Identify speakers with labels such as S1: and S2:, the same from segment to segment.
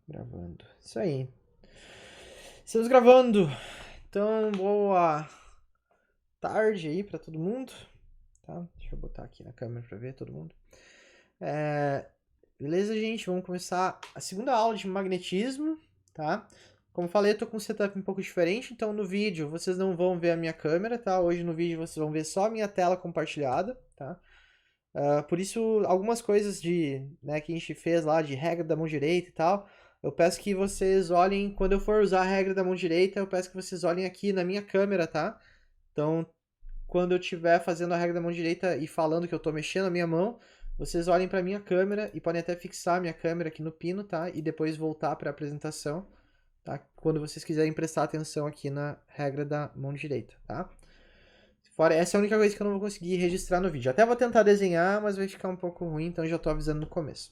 S1: Gravando. Isso aí. Estamos gravando. Então, boa tarde aí pra todo mundo. Tá? Deixa eu botar aqui na câmera pra ver todo mundo. Beleza, gente? Vamos começar a segunda aula de magnetismo, tá? Como eu falei, eu tô com um setup um pouco diferente, então no vídeo vocês não vão ver a minha câmera, tá? Hoje no vídeo vocês vão ver só a minha tela compartilhada, tá? Por isso, algumas coisas né, que a gente fez lá de regra da mão direita e tal, eu peço que vocês olhem, quando eu for usar a regra da mão direita, eu peço que vocês olhem aqui na minha câmera, tá? Então, quando eu estiver fazendo a regra da mão direita e falando que eu tô mexendo a minha mão, vocês olhem para minha câmera e podem até fixar a minha câmera aqui no pino, tá? E depois voltar para a apresentação, tá? Quando vocês quiserem prestar atenção aqui na regra da mão direita, tá? Fora, essa é a única coisa que eu não vou conseguir registrar no vídeo. Até vou tentar desenhar, mas vai ficar um pouco ruim, então já tô avisando no começo.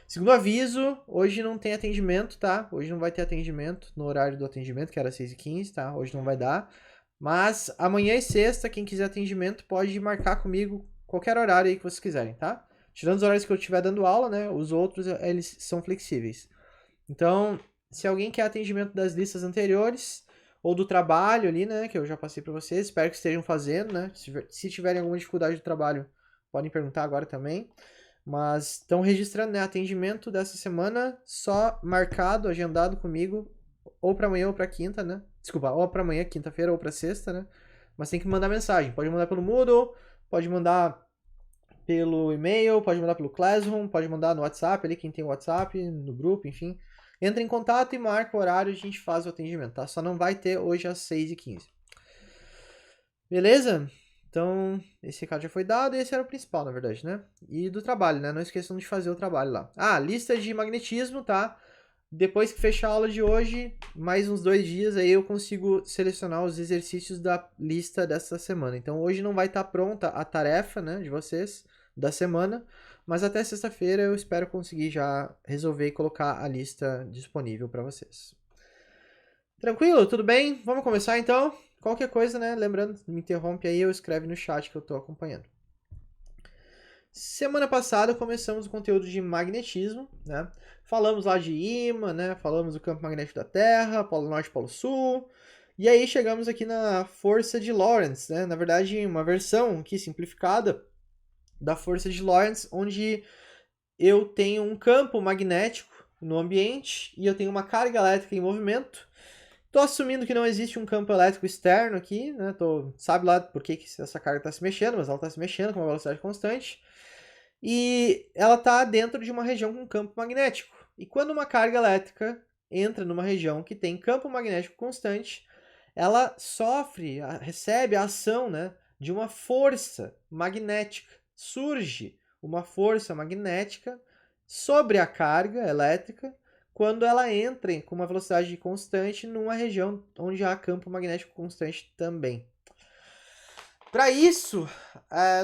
S1: Segundo aviso, hoje não tem atendimento, tá? Hoje não vai ter atendimento no horário do atendimento, que era 6h15, tá? Hoje não vai dar. Mas amanhã e sexta, quem quiser atendimento pode marcar comigo qualquer horário aí que vocês quiserem, tá? Tirando os horários que eu estiver dando aula, né? Os outros, eles são flexíveis. Então, se alguém quer atendimento das listas anteriores ou do trabalho ali, né, que eu já passei para vocês, espero que estejam fazendo, né? Se tiverem alguma dificuldade do trabalho, podem perguntar agora também. Mas estão registrando, né, atendimento dessa semana só marcado, agendado comigo, ou para amanhã ou para quinta, né? Desculpa, ou para amanhã, quinta-feira, ou para sexta, né? Mas tem que mandar mensagem. Pode mandar pelo Moodle, pode mandar pelo e-mail, pode mandar pelo Classroom, pode mandar no WhatsApp ali, quem tem WhatsApp, no grupo, enfim. Entra em contato e marca o horário e a gente faz o atendimento, tá? Só não vai ter hoje às 6h15. Beleza? Então, esse recado já foi dado e esse era o principal, na verdade, né? E do trabalho, né? Não esqueçam de fazer o trabalho lá. Lista de magnetismo, tá? Depois que fechar a aula de hoje, mais uns 2 dias, aí eu consigo selecionar os exercícios da lista dessa semana. Então, hoje não vai estar pronta a tarefa, né, de vocês, da semana, mas até sexta-feira eu espero conseguir já resolver e colocar a lista disponível para vocês. Tranquilo? Tudo bem? Vamos começar então? Qualquer coisa, né? Lembrando, me interrompe aí ou escreve no chat que eu tô acompanhando. Semana passada começamos o conteúdo de magnetismo, né? Falamos lá de ímã, né? Falamos do campo magnético da Terra, Polo Norte e Polo Sul. E aí chegamos aqui na força de Lorentz, né? Na verdade, uma versão aqui simplificada da força de Lorentz, onde eu tenho um campo magnético no ambiente e eu tenho uma carga elétrica em movimento. Estou assumindo que não existe um campo elétrico externo aqui, né? Sabe lá por que essa carga está se mexendo, mas ela está se mexendo com uma velocidade constante. E ela está dentro de uma região com campo magnético. E quando uma carga elétrica entra numa região que tem campo magnético constante, ela recebe a ação, né, de uma força magnética. Surge uma força magnética sobre a carga elétrica quando ela entra com uma velocidade constante numa região onde há campo magnético constante também. Para isso,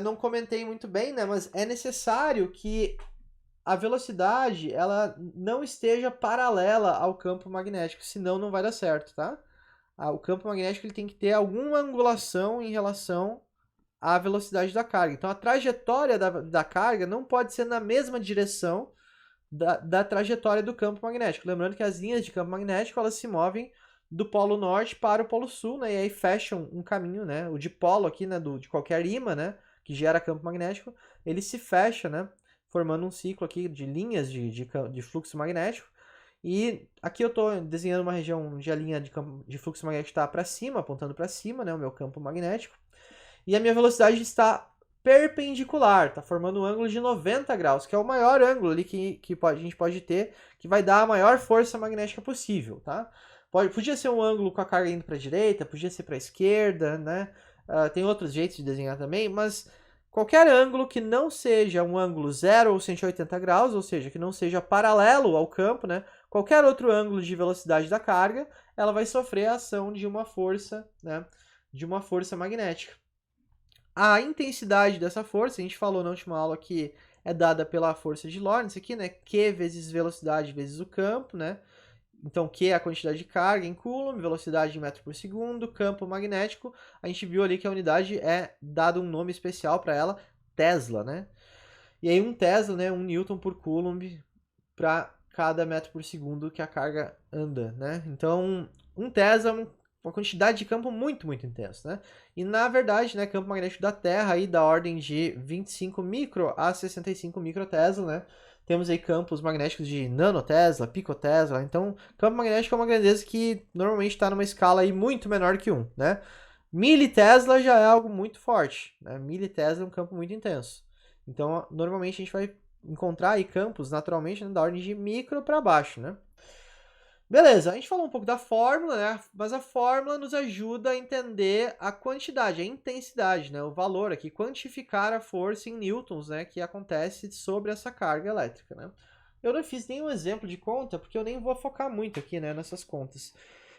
S1: não comentei muito bem, né, mas é necessário que a velocidade ela não esteja paralela ao campo magnético, senão não vai dar certo, tá? O campo magnético ele tem que ter alguma angulação em relação à velocidade da carga. Então a trajetória da carga não pode ser na mesma direção da trajetória do campo magnético. Lembrando que as linhas de campo magnético elas se movem do polo norte para o polo sul, né? E aí fecham um caminho, né? O dipolo aqui, né? De qualquer ímã, né? Que gera campo magnético, ele se fecha, né? Formando um ciclo aqui de linhas de fluxo magnético. E aqui eu estou desenhando uma região onde a linha de fluxo magnético está para cima, apontando para cima, né? O meu campo magnético. E a minha velocidade está perpendicular, está formando um ângulo de 90 graus, que é o maior ângulo ali que a gente pode ter, que vai dar a maior força magnética possível, tá? Podia ser um ângulo com a carga indo para a direita, podia ser para a esquerda, né? Tem outros jeitos de desenhar também, mas qualquer ângulo que não seja um ângulo 0 ou 180 graus, ou seja, que não seja paralelo ao campo, né? Qualquer outro ângulo de velocidade da carga, ela vai sofrer a ação de uma força, né? De uma força magnética. A intensidade dessa força, a gente falou na última aula que é dada pela força de Lorentz aqui, né? Q vezes velocidade vezes o campo, né? Então, Q é a quantidade de carga em Coulomb, velocidade em metro por segundo, campo magnético. A gente viu ali que a unidade é dado um nome especial para ela, Tesla, né? E aí um Tesla, né? 1 Newton por Coulomb para cada metro por segundo que a carga anda, né? Então, 1 Tesla é uma quantidade de campo muito, muito intensa, né? E, na verdade, né, campo magnético da Terra aí da ordem de 25 micro a 65 microtesla, né? Temos aí campos magnéticos de nanotesla, picotesla. Então, campo magnético é uma grandeza que normalmente está numa escala aí muito menor que 1, né? Militesla já é algo muito forte, né? Militesla é um campo muito intenso. Então, normalmente a gente vai encontrar aí campos naturalmente, né, da ordem de micro para baixo, né? Beleza, a gente falou um pouco da fórmula, né? Mas a fórmula nos ajuda a entender a quantidade, a intensidade, né? O valor aqui, quantificar a força em newtons, né? Que acontece sobre essa carga elétrica, né? Eu não fiz nenhum exemplo de conta, porque eu nem vou focar muito aqui, né, nessas contas.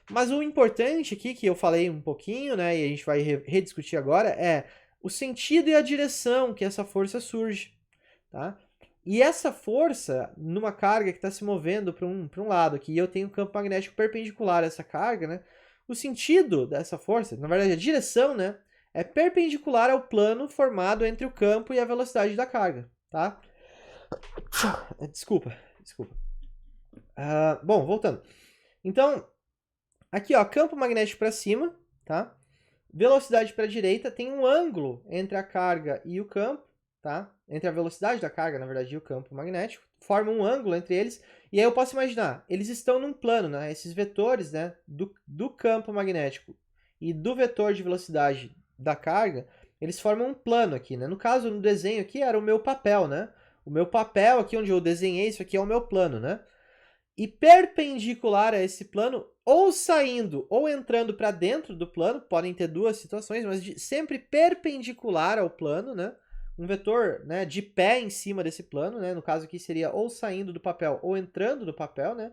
S1: Mas o importante aqui, que eu falei um pouquinho, né, e a gente vai rediscutir agora, é o sentido e a direção que essa força surge, tá? E essa força, numa carga que está se movendo para um lado aqui, e eu tenho um campo magnético perpendicular a essa carga, né? O sentido dessa força, na verdade a direção, né? É perpendicular ao plano formado entre o campo e a velocidade da carga, tá? Desculpa. Bom, voltando. Então, aqui, ó, campo magnético para cima, tá? Velocidade para a direita, tem um ângulo entre a carga e o campo, tá? Entre a velocidade da carga, na verdade, e o campo magnético, forma um ângulo entre eles, e aí eu posso imaginar, eles estão num plano, né? Esses vetores, né, do campo magnético e do vetor de velocidade da carga, eles formam um plano aqui, né? No caso, no desenho aqui, era o meu papel, né? O meu papel aqui, onde eu desenhei isso aqui, é o meu plano, né? E perpendicular a esse plano, ou saindo ou entrando para dentro do plano, podem ter duas situações, mas sempre perpendicular ao plano, né? Um vetor, né, de pé em cima desse plano, né? No caso aqui seria ou saindo do papel ou entrando do papel, né?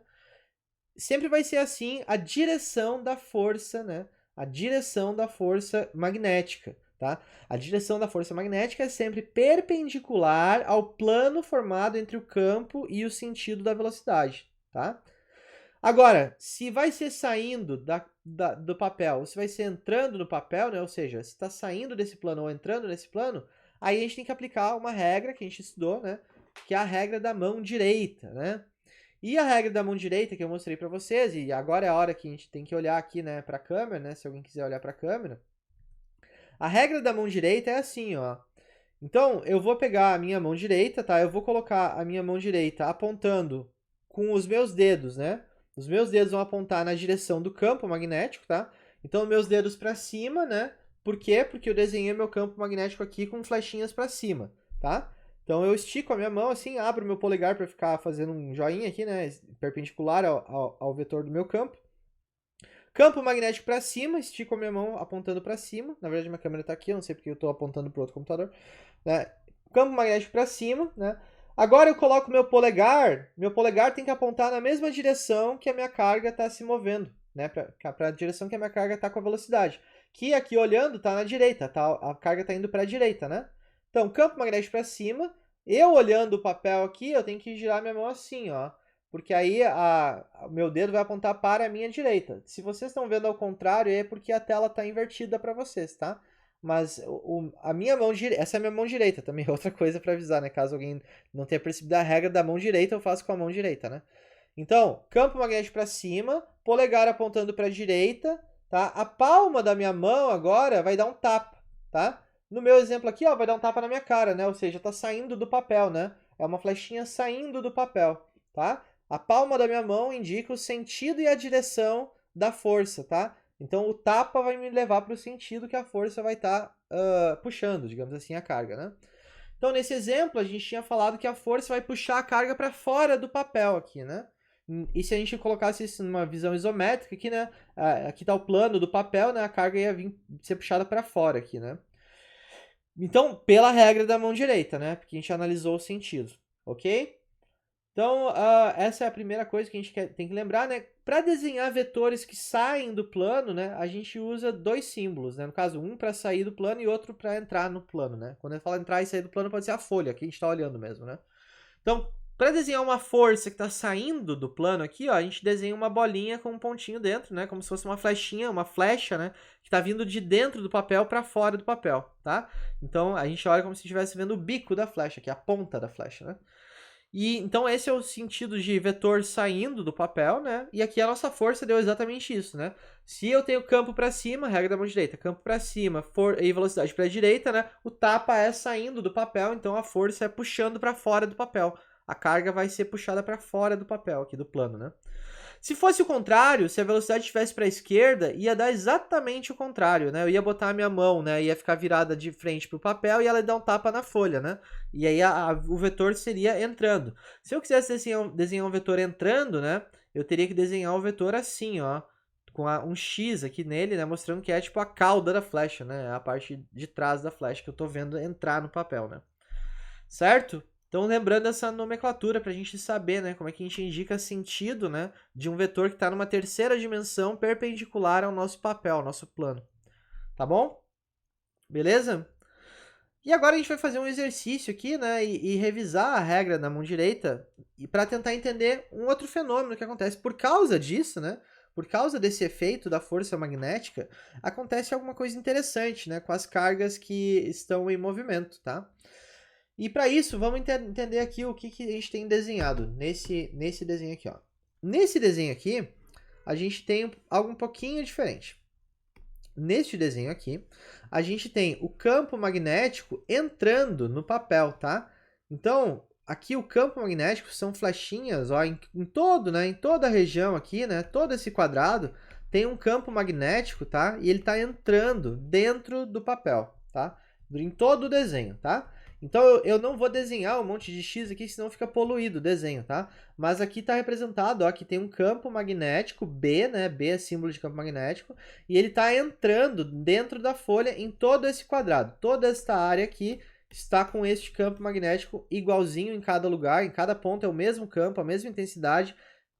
S1: Sempre vai ser assim a direção da força, né? A direção da força magnética, tá? A direção da força magnética é sempre perpendicular ao plano formado entre o campo e o sentido da velocidade, tá? Agora, se vai ser saindo do papel, ou se vai ser entrando no papel, né? Ou seja, se está saindo desse plano ou entrando nesse plano, aí a gente tem que aplicar uma regra que a gente estudou, né? Que é a regra da mão direita, né? E a regra da mão direita que eu mostrei para vocês, e agora é a hora que a gente tem que olhar aqui, né, para a câmera, né? Se alguém quiser olhar para a câmera. A regra da mão direita é assim, ó. Então, eu vou pegar a minha mão direita, tá? Eu vou colocar a minha mão direita apontando com os meus dedos, né? Os meus dedos vão apontar na direção do campo magnético, tá? Então, meus dedos para cima, né? Por quê? Porque eu desenhei meu campo magnético aqui com flechinhas para cima, tá? Então, eu estico a minha mão assim, abro meu polegar para ficar fazendo um joinha aqui, né? Perpendicular ao vetor do meu campo. Campo magnético para cima, estico a minha mão apontando para cima. Na verdade, minha câmera está aqui, eu não sei porque eu estou apontando para outro computador. Né? Campo magnético para cima, né? Agora eu coloco meu polegar tem que apontar na mesma direção que a minha carga está se movendo, né? Para a direção que a minha carga está com a velocidade. Que aqui olhando está na direita, tá? A carga está indo para a direita, né? Então, campo magnético para cima, eu olhando o papel aqui, eu tenho que girar minha mão assim, ó. Porque aí o meu dedo vai apontar para a minha direita. Se vocês estão vendo ao contrário, é porque a tela está invertida para vocês, tá? Mas a minha mão direita, essa é a minha mão direita também, outra coisa para avisar, né? Caso alguém não tenha percebido a regra da mão direita, eu faço com a mão direita, né? Então, campo magnético para cima, polegar apontando para a direita, tá? A palma da minha mão agora vai dar um tapa, tá? No meu exemplo aqui, ó, vai dar um tapa na minha cara, né? Ou seja, tá saindo do papel, né? É uma flechinha saindo do papel, tá? A palma da minha mão indica o sentido e a direção da força, tá? Então, o tapa vai me levar para o sentido que a força vai estar puxando, digamos assim, a carga, né? Então, nesse exemplo, a gente tinha falado que a força vai puxar a carga para fora do papel aqui, né? E se a gente colocasse isso numa visão isométrica aqui, né? Aqui está o plano do papel, né? A carga ia ser puxada para fora aqui, né? Então, pela regra da mão direita, né? Porque a gente analisou o sentido, ok? Então, essa é a primeira coisa que a gente tem que lembrar, né? Para desenhar vetores que saem do plano, né, a gente usa dois símbolos, né? No caso, um para sair do plano e outro para entrar no plano, né? Quando eu falo entrar e sair do plano, pode ser a folha que a gente está olhando mesmo, né? Então, para desenhar uma força que está saindo do plano aqui, ó, a gente desenha uma bolinha com um pontinho dentro, né? Como se fosse uma flechinha, uma flecha, né? Que está vindo de dentro do papel para fora do papel, tá? Então, a gente olha como se estivesse vendo o bico da flecha aqui, a ponta da flecha, né? E então esse é o sentido de vetor saindo do papel, né? E aqui a nossa força deu exatamente isso, né? Se eu tenho campo para cima, regra da mão direita, campo para cima, e velocidade para a direita, né? O tapa é saindo do papel, então a força é puxando para fora do papel. A carga vai ser puxada para fora do papel aqui do plano, né? Se fosse o contrário, se a velocidade estivesse para a esquerda, ia dar exatamente o contrário, né? Eu ia botar a minha mão, né? Ia ficar virada de frente para o papel e ela ia dar um tapa na folha, né? E aí o vetor seria entrando. Se eu quisesse desenhar um vetor entrando, né? Eu teria que desenhar o vetor assim, ó. Com um X aqui nele, né? Mostrando que é tipo a cauda da flecha, né? A parte de trás da flecha que eu tô vendo entrar no papel, né? Certo? Então, lembrando essa nomenclatura para a gente saber, né, como é que a gente indica sentido, né, de um vetor que está numa terceira dimensão perpendicular ao nosso papel, ao nosso plano. Tá bom? Beleza? E agora a gente vai fazer um exercício aqui, né, e revisar a regra da mão direita e para tentar entender um outro fenômeno que acontece por causa disso, né? Por causa desse efeito da força magnética, acontece alguma coisa interessante, né, com as cargas que estão em movimento, tá? E para isso, vamos entender aqui o que a gente tem desenhado nesse desenho aqui, ó. Nesse desenho aqui, a gente tem algo um pouquinho diferente. Neste desenho aqui, a gente tem o campo magnético entrando no papel, tá? Então, aqui o campo magnético são flechinhas, ó, em todo, né, em toda a região aqui, né, todo esse quadrado tem um campo magnético, tá? E ele está entrando dentro do papel, tá? Em todo o desenho, tá? Então, eu não vou desenhar um monte de X aqui, senão fica poluído o desenho, tá? Mas aqui está representado, ó, que tem um campo magnético, B, né? B é símbolo de campo magnético, e ele está entrando dentro da folha em todo esse quadrado. Toda esta área aqui está com este campo magnético igualzinho em cada lugar, em cada ponto é o mesmo campo, a mesma intensidade,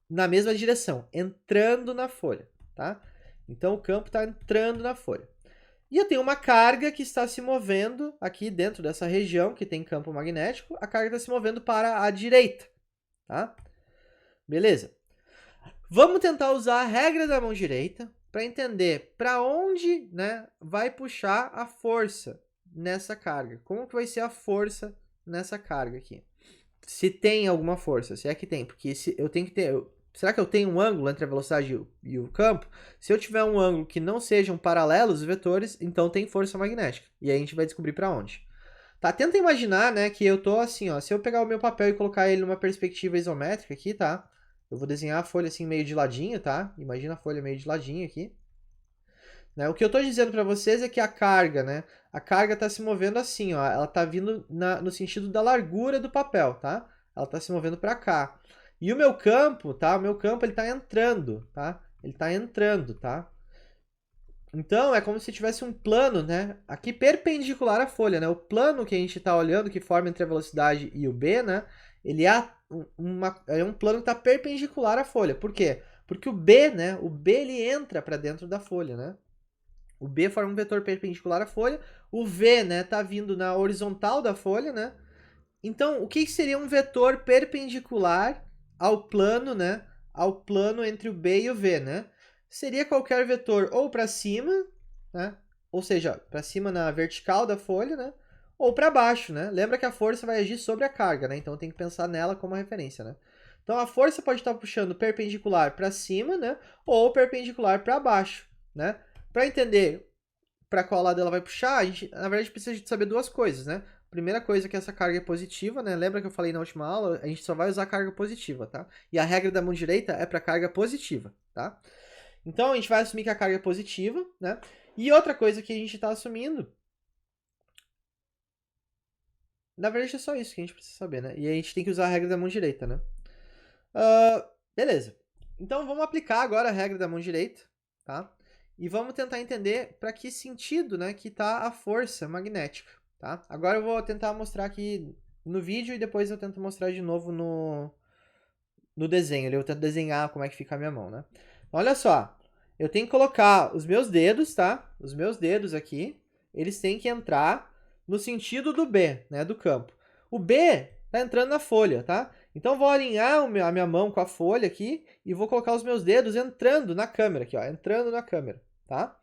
S1: na mesma direção, entrando na folha, tá? Então, o campo está entrando na folha. E eu tenho uma carga que está se movendo aqui dentro dessa região que tem campo magnético. A carga está se movendo para a direita, tá? Beleza. Vamos tentar usar a regra da mão direita para entender para onde, né, vai puxar a força nessa carga. Como que vai ser a força nessa carga aqui? Se tem alguma força, se é que tem, porque eu tenho que ter... Será que eu tenho um ângulo entre a velocidade e o campo? Se eu tiver um ângulo que não sejam paralelos os vetores, então tem força magnética. E aí a gente vai descobrir para onde. Tá, tenta imaginar, né, que eu tô assim, ó. Se eu pegar o meu papel e colocar ele numa perspectiva isométrica aqui, tá? Eu vou desenhar a folha assim meio de ladinho, tá? Imagina a folha meio de ladinho aqui. Né? O que eu tô dizendo para vocês é que a carga, né? A carga tá se movendo assim, ó. Ela tá vindo no sentido da largura do papel, tá? Ela tá se movendo para cá. E o meu campo, tá? O meu campo, ele tá entrando, tá? Ele tá entrando, tá? Então, é como se tivesse um plano, né? Aqui perpendicular à folha, né? O plano que a gente tá olhando, que forma entre a velocidade e o B, né? Ele é um plano que tá perpendicular à folha. Por quê? Porque o B, né? O B, ele entra para dentro da folha, né? O B forma um vetor perpendicular à folha. O V, né? Tá vindo na horizontal da folha, né? Então, o que seria um vetor perpendicular ao plano, né? Ao plano entre o B e o V, né? Seria qualquer vetor ou para cima, né? Ou seja, para cima na vertical da folha, né? Ou para baixo, né? Lembra que a força vai agir sobre a carga, né? Então tem que pensar nela como referência, né? Então a força pode estar puxando perpendicular para cima, né? Ou perpendicular para baixo, né? Para entender para qual lado ela vai puxar, a gente, na verdade, precisa de saber duas coisas, né? Primeira coisa é que essa carga é positiva, né? Lembra que eu falei na última aula? A gente só vai usar a carga positiva, tá? E a regra da mão direita é para carga positiva, tá? Então, a gente vai assumir que a carga é positiva, né? E outra coisa que a gente está assumindo... Na verdade, é só isso que a gente precisa saber, né? E a gente tem que usar a regra da mão direita, né? Beleza. Então, vamos aplicar agora a regra da mão direita, tá? E vamos tentar entender para que sentido, né, que está a força magnética, tá? Agora eu vou tentar mostrar aqui no vídeo e depois eu tento mostrar de novo no desenho. Eu tento desenhar como é que fica a minha mão, né? Olha só, eu tenho que colocar os meus dedos, tá? Os meus dedos aqui, eles têm que entrar no sentido do B, né, do campo. O B tá entrando na folha, tá? Então, eu vou alinhar a minha mão com a folha aqui e vou colocar os meus dedos entrando na câmera aqui, ó, entrando na câmera, tá?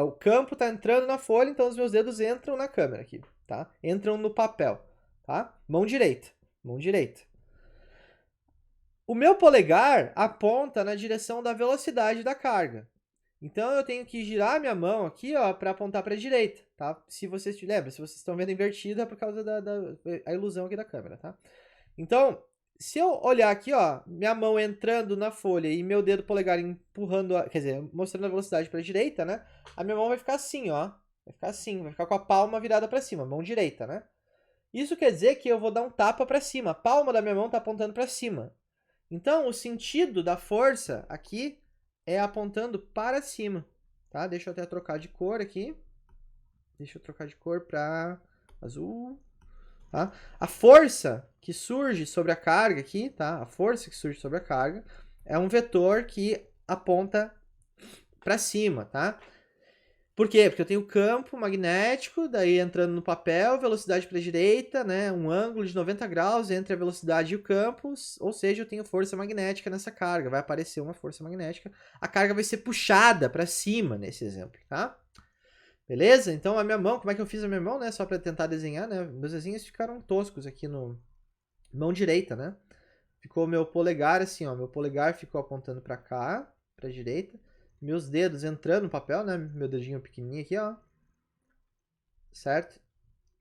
S1: O campo está entrando na folha, então os meus dedos entram na câmera aqui, tá? Entram no papel, tá? Mão direita, mão direita. O meu polegar aponta na direção da velocidade da carga. Então, eu tenho que girar minha mão aqui, ó, para apontar para a direita, tá? Se vocês lembram, se vocês estão vendo invertido é por causa da ilusão aqui da câmera, tá? Então, se eu olhar aqui, ó, minha mão entrando na folha e meu dedo polegar empurrando, quer dizer, mostrando a velocidade para a direita, né? A minha mão vai ficar assim, ó. Vai ficar assim, vai ficar com a palma virada para cima, mão direita, né? Isso quer dizer que eu vou dar um tapa para cima. A palma da minha mão está apontando para cima. Então, o sentido da força aqui é apontando para cima, tá? Deixa eu até trocar de cor aqui. Deixa eu trocar de cor para azul, tá? A força que surge sobre a carga aqui, tá? A força que surge sobre a carga é um vetor que aponta para cima, tá? Por quê? Porque eu tenho campo magnético, daí entrando no papel, velocidade para a direita, né? Um ângulo de 90 graus entre a velocidade e o campo, ou seja, eu tenho força magnética nessa carga, vai aparecer uma força magnética. A carga vai ser puxada para cima nesse exemplo, tá? Beleza? Então a minha mão, como é que eu fiz a minha mão, né? Só para tentar desenhar, né? Meus desenhos ficaram toscos aqui no mão direita, né? Ficou meu polegar assim, ó, meu polegar ficou apontando para cá, para a direita. Meus dedos entrando no papel, né? Meu dedinho pequenininho aqui, ó. Certo?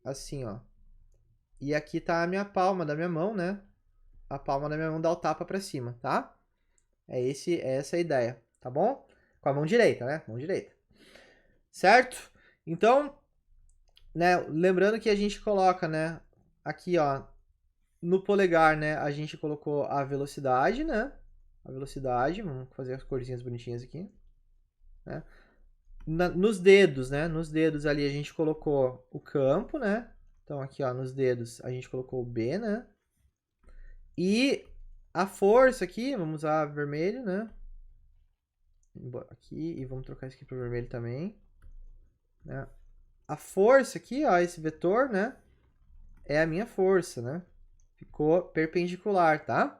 S1: Assim, ó. E aqui tá a minha palma da minha mão, né? A palma da minha mão dá o tapa pra cima, tá? É essa a ideia, tá bom? Com a mão direita, né? Mão direita. Certo? Então, né? Lembrando que a gente coloca, né? Aqui, ó. No polegar, né? A gente colocou a velocidade, né? A velocidade. Vamos fazer as corzinhas bonitinhas aqui. Né? Nos dedos, né? Nos dedos ali a gente colocou o campo, né? Então aqui, ó, nos dedos a gente colocou o B, né? E a força aqui, vamos usar vermelho, né? Aqui, e vamos trocar isso aqui para vermelho também. Né? A força aqui, ó, esse vetor, né? É a minha força, né? Ficou perpendicular, tá?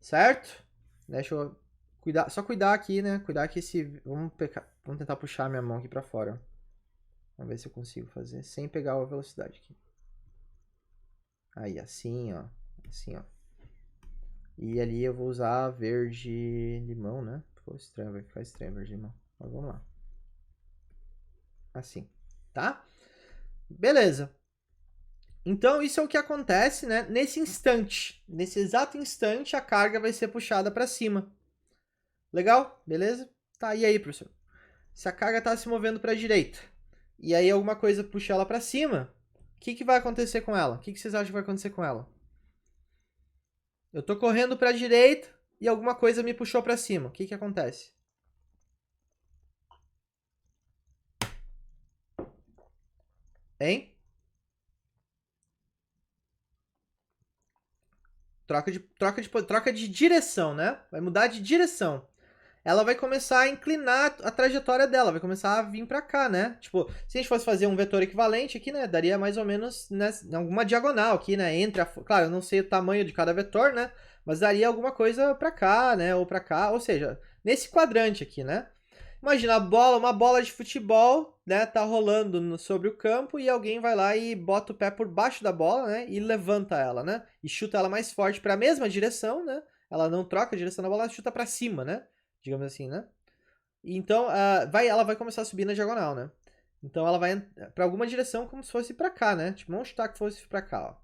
S1: Certo? Deixa eu cuidar, só cuidar aqui, né? Cuidar que esse... Vamos tentar puxar a minha mão aqui para fora. Vamos ver se eu consigo fazer sem pegar a velocidade aqui. Aí, assim, ó. Assim, ó. E ali eu vou usar verde limão, né? Ficou estranho, vai ficar estranho verde limão. Mas vamos lá. Assim, tá? Beleza. Então, isso é o que acontece, né? Nesse instante. Nesse exato instante, a carga vai ser puxada para cima. Legal? Beleza? Tá, e aí, professor? Se a carga está se movendo para a direita, e aí alguma coisa puxa ela para cima, o que vai acontecer com ela? O que vocês acham que vai acontecer com ela? Eu tô correndo para a direita e alguma coisa me puxou para cima. O que acontece? Hein? Troca de direção, né? Vai mudar de direção. Ela vai começar a inclinar a trajetória dela, vai começar a vir para cá, né? Tipo, se a gente fosse fazer um vetor equivalente aqui, né? Daria mais ou menos, né, alguma diagonal aqui, né? Entre claro, eu não sei o tamanho de cada vetor, né? Mas daria alguma coisa para cá, né? Ou para cá, ou seja, nesse quadrante aqui, né? Imagina uma bola de futebol, né? Tá rolando sobre o campo e alguém vai lá e bota o pé por baixo da bola, né? E levanta ela, né? E chuta ela mais forte para a mesma direção, né? Ela não troca a direção da bola, ela chuta para cima, né? Digamos assim, né? Então, ela vai começar a subir na diagonal, né? Então, ela vai para alguma direção como se fosse para cá, né? Tipo, vamos chutar que fosse para cá, ó.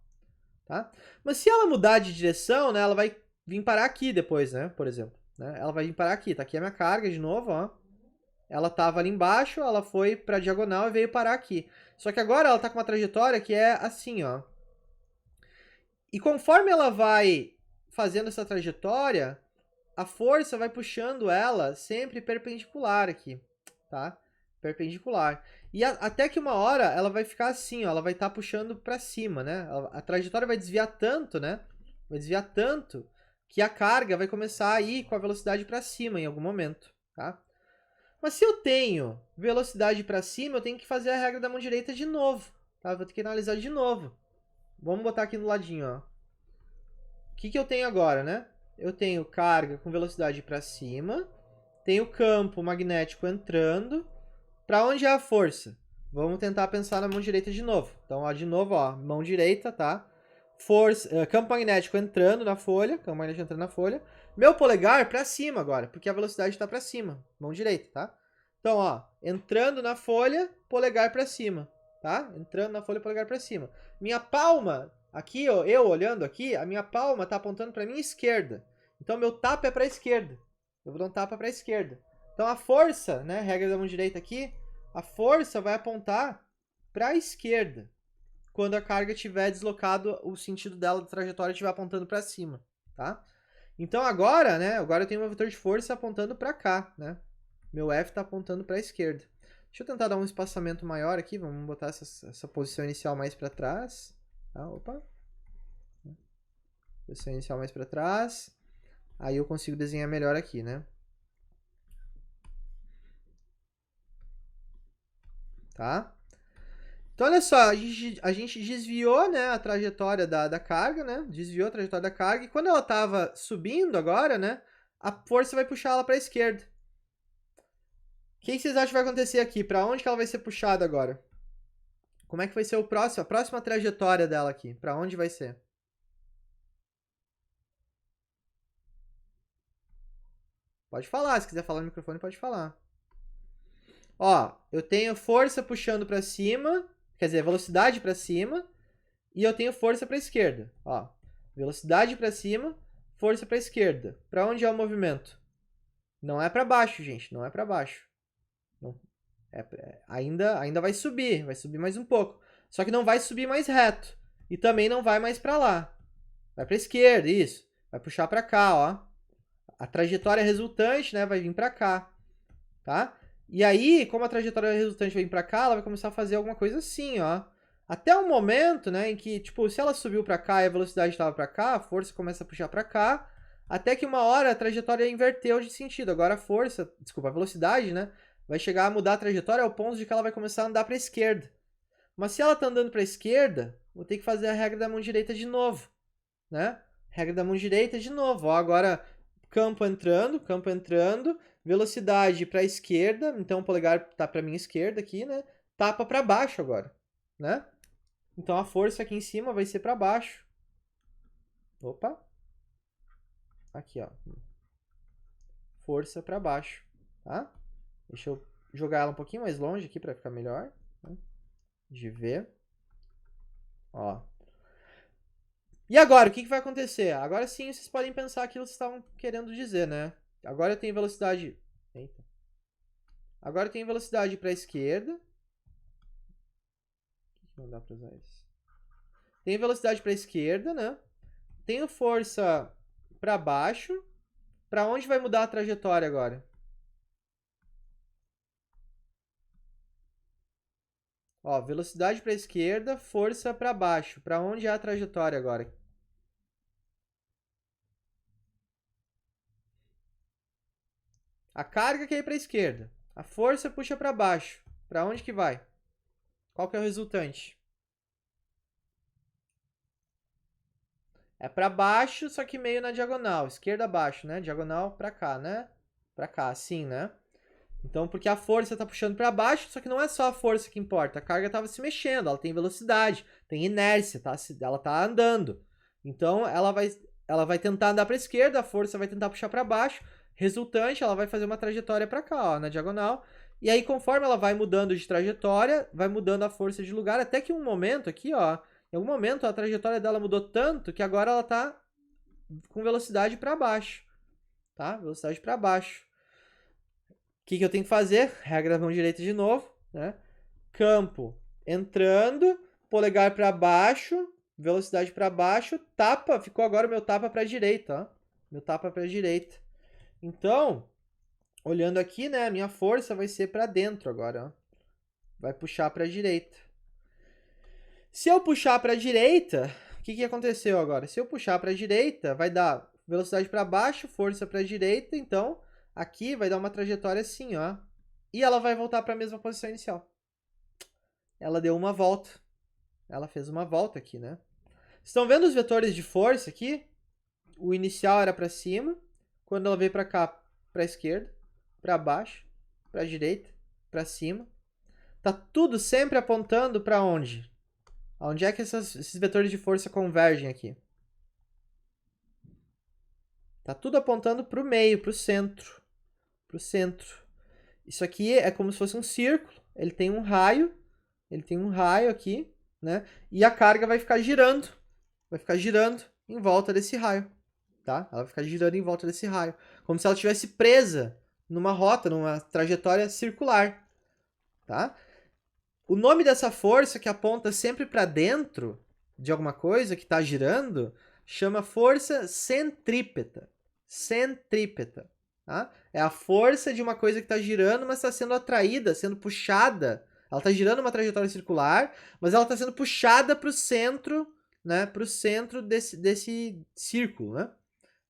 S1: Tá? Mas se ela mudar de direção, né? Ela vai vir parar aqui depois, né? Por exemplo. Né? Ela vai vir parar aqui. Tá aqui a minha carga de novo, ó. Ela tava ali embaixo, ela foi pra diagonal e veio parar aqui. Só que agora ela tá com uma trajetória que é assim, ó. E conforme ela vai fazendo essa trajetória, a força vai puxando ela sempre perpendicular aqui, tá? Perpendicular. E até que uma hora ela vai ficar assim, ó, ela vai estar puxando para cima, né? A trajetória vai desviar tanto, né? Vai desviar tanto que a carga vai começar a ir com a velocidade para cima em algum momento, tá? Mas se eu tenho velocidade para cima, eu tenho que fazer a regra da mão direita de novo, tá? Vou ter que analisar de novo. Vamos botar aqui no ladinho, ó. O que eu tenho agora, né? Eu tenho carga com velocidade para cima, tenho campo magnético entrando. Para onde é a força? Vamos tentar pensar na mão direita de novo. Então, ó, de novo, ó, mão direita, tá? força, campo magnético entrando na folha, meu polegar para cima agora, porque a velocidade está para cima, mão direita, tá? Então, ó, entrando na folha, polegar para cima, tá? Entrando na folha, polegar para cima. Minha palma, aqui, ó, eu olhando aqui, a minha palma tá apontando para minha esquerda. Então, meu tapa é para a esquerda. Eu vou dar um tapa para a esquerda. Então, a força, né, regra da mão direita aqui, a força vai apontar para a esquerda quando a carga estiver deslocado, o sentido dela da trajetória estiver apontando para cima, tá? Então agora, né, agora eu tenho meu vetor de força apontando para cá, né? Meu F está apontando para a esquerda. Deixa eu tentar dar um espaçamento maior aqui, vamos botar essa posição inicial mais para trás. Tá? Opa. Posição inicial mais para trás. Aí eu consigo desenhar melhor aqui, né? Tá? Então, olha só, a gente desviou, né, a trajetória da carga, né? Desviou a trajetória da carga. E quando ela estava subindo agora, né, a força vai puxar ela para a esquerda. O que vocês acham que vai acontecer aqui? Para onde que ela vai ser puxada agora? Como é que vai ser a próxima trajetória dela aqui? Para onde vai ser? Pode falar, se quiser falar no microfone, pode falar. Ó, eu tenho força puxando para cima, quer dizer, velocidade para cima, e eu tenho força para a esquerda. Ó, velocidade para cima, força para a esquerda. Para onde é o movimento? Não é para baixo, gente, não é para baixo. Não, ainda vai subir mais um pouco. Só que não vai subir mais reto. E também não vai mais para lá. Vai para a esquerda, isso. Vai puxar para cá, ó. A trajetória resultante, né, vai vir para cá, tá? E aí, como a trajetória resultante vai vir para cá, ela vai começar a fazer alguma coisa assim, ó. Até o momento, né, em que, tipo, se ela subiu para cá e a velocidade estava para cá, a força começa a puxar para cá, até que uma hora a trajetória inverteu de sentido. Agora a velocidade, né, vai chegar a mudar a trajetória ao ponto de que ela vai começar a andar para a esquerda. Mas se ela está andando para a esquerda, vou ter que fazer a regra da mão direita de novo, né? Regra da mão direita de novo. Ó, agora campo entrando, velocidade para a esquerda, então o polegar tá para minha esquerda aqui, né? Tapa para baixo agora, né? Então a força aqui em cima vai ser para baixo. Opa. Aqui, ó. Força para baixo, tá? Deixa eu jogar ela um pouquinho mais longe aqui para ficar melhor, né? De ver. Ó. E agora, o que vai acontecer? Agora sim vocês podem pensar aquilo que vocês estavam querendo dizer, né? Agora eu tenho velocidade... Eita. Agora eu tenho velocidade para a esquerda. Não dá para usar isso. Tenho velocidade para a esquerda, né? Tenho força para baixo. Para onde vai mudar a trajetória agora? Ó, velocidade para a esquerda, força para baixo. Para onde é a trajetória agora? A carga quer ir para a esquerda. A força puxa para baixo. Para onde que vai? Qual que é o resultante? É para baixo, só que meio na diagonal. Esquerda abaixo, né? Diagonal para cá, né? Para cá, assim, né? Então, porque a força tá puxando para baixo, só que não é só a força que importa. A carga estava se mexendo, ela tem velocidade, tem inércia, tá? Ela tá andando. Então, ela vai tentar andar para a esquerda, a força vai tentar puxar para baixo. Resultante, ela vai fazer uma trajetória para cá, ó, na diagonal. E aí, conforme ela vai mudando de trajetória, vai mudando a força de lugar, até que um momento aqui, ó, em algum momento a trajetória dela mudou tanto que agora ela tá com velocidade para baixo, tá? Velocidade para baixo. O que eu tenho que fazer? Regra da mão direita de novo, né? Campo entrando, polegar para baixo, velocidade para baixo, tapa, ficou agora o meu tapa para a direita, ó. Meu tapa para a direita. Então, olhando aqui, né, a minha força vai ser para dentro agora, ó. Vai puxar para a direita. Se eu puxar para a direita, o que aconteceu agora? Se eu puxar para a direita, vai dar velocidade para baixo, força para a direita, então aqui vai dar uma trajetória assim, ó. E ela vai voltar para a mesma posição inicial. Ela deu uma volta. Ela fez uma volta aqui, né? Estão vendo os vetores de força aqui? O inicial era para cima. Quando ela veio para cá, para a esquerda, para baixo, para a direita, para cima. Tá tudo sempre apontando para onde? Onde é que esses vetores de força convergem aqui? Tá tudo apontando para o meio, para o centro. Para o centro. Isso aqui é como se fosse um círculo. Ele tem um raio aqui, né? E a carga vai ficar girando. Vai ficar girando em volta desse raio, tá? Ela vai ficar girando em volta desse raio. Como se ela estivesse presa numa rota, numa trajetória circular, tá? O nome dessa força que aponta sempre para dentro de alguma coisa que está girando chama força centrípeta. Centrípeta. Tá? É a força de uma coisa que está girando, mas está sendo atraída, sendo puxada. Ela está girando uma trajetória circular, mas ela está sendo puxada para o centro, né? Para o centro desse círculo, né?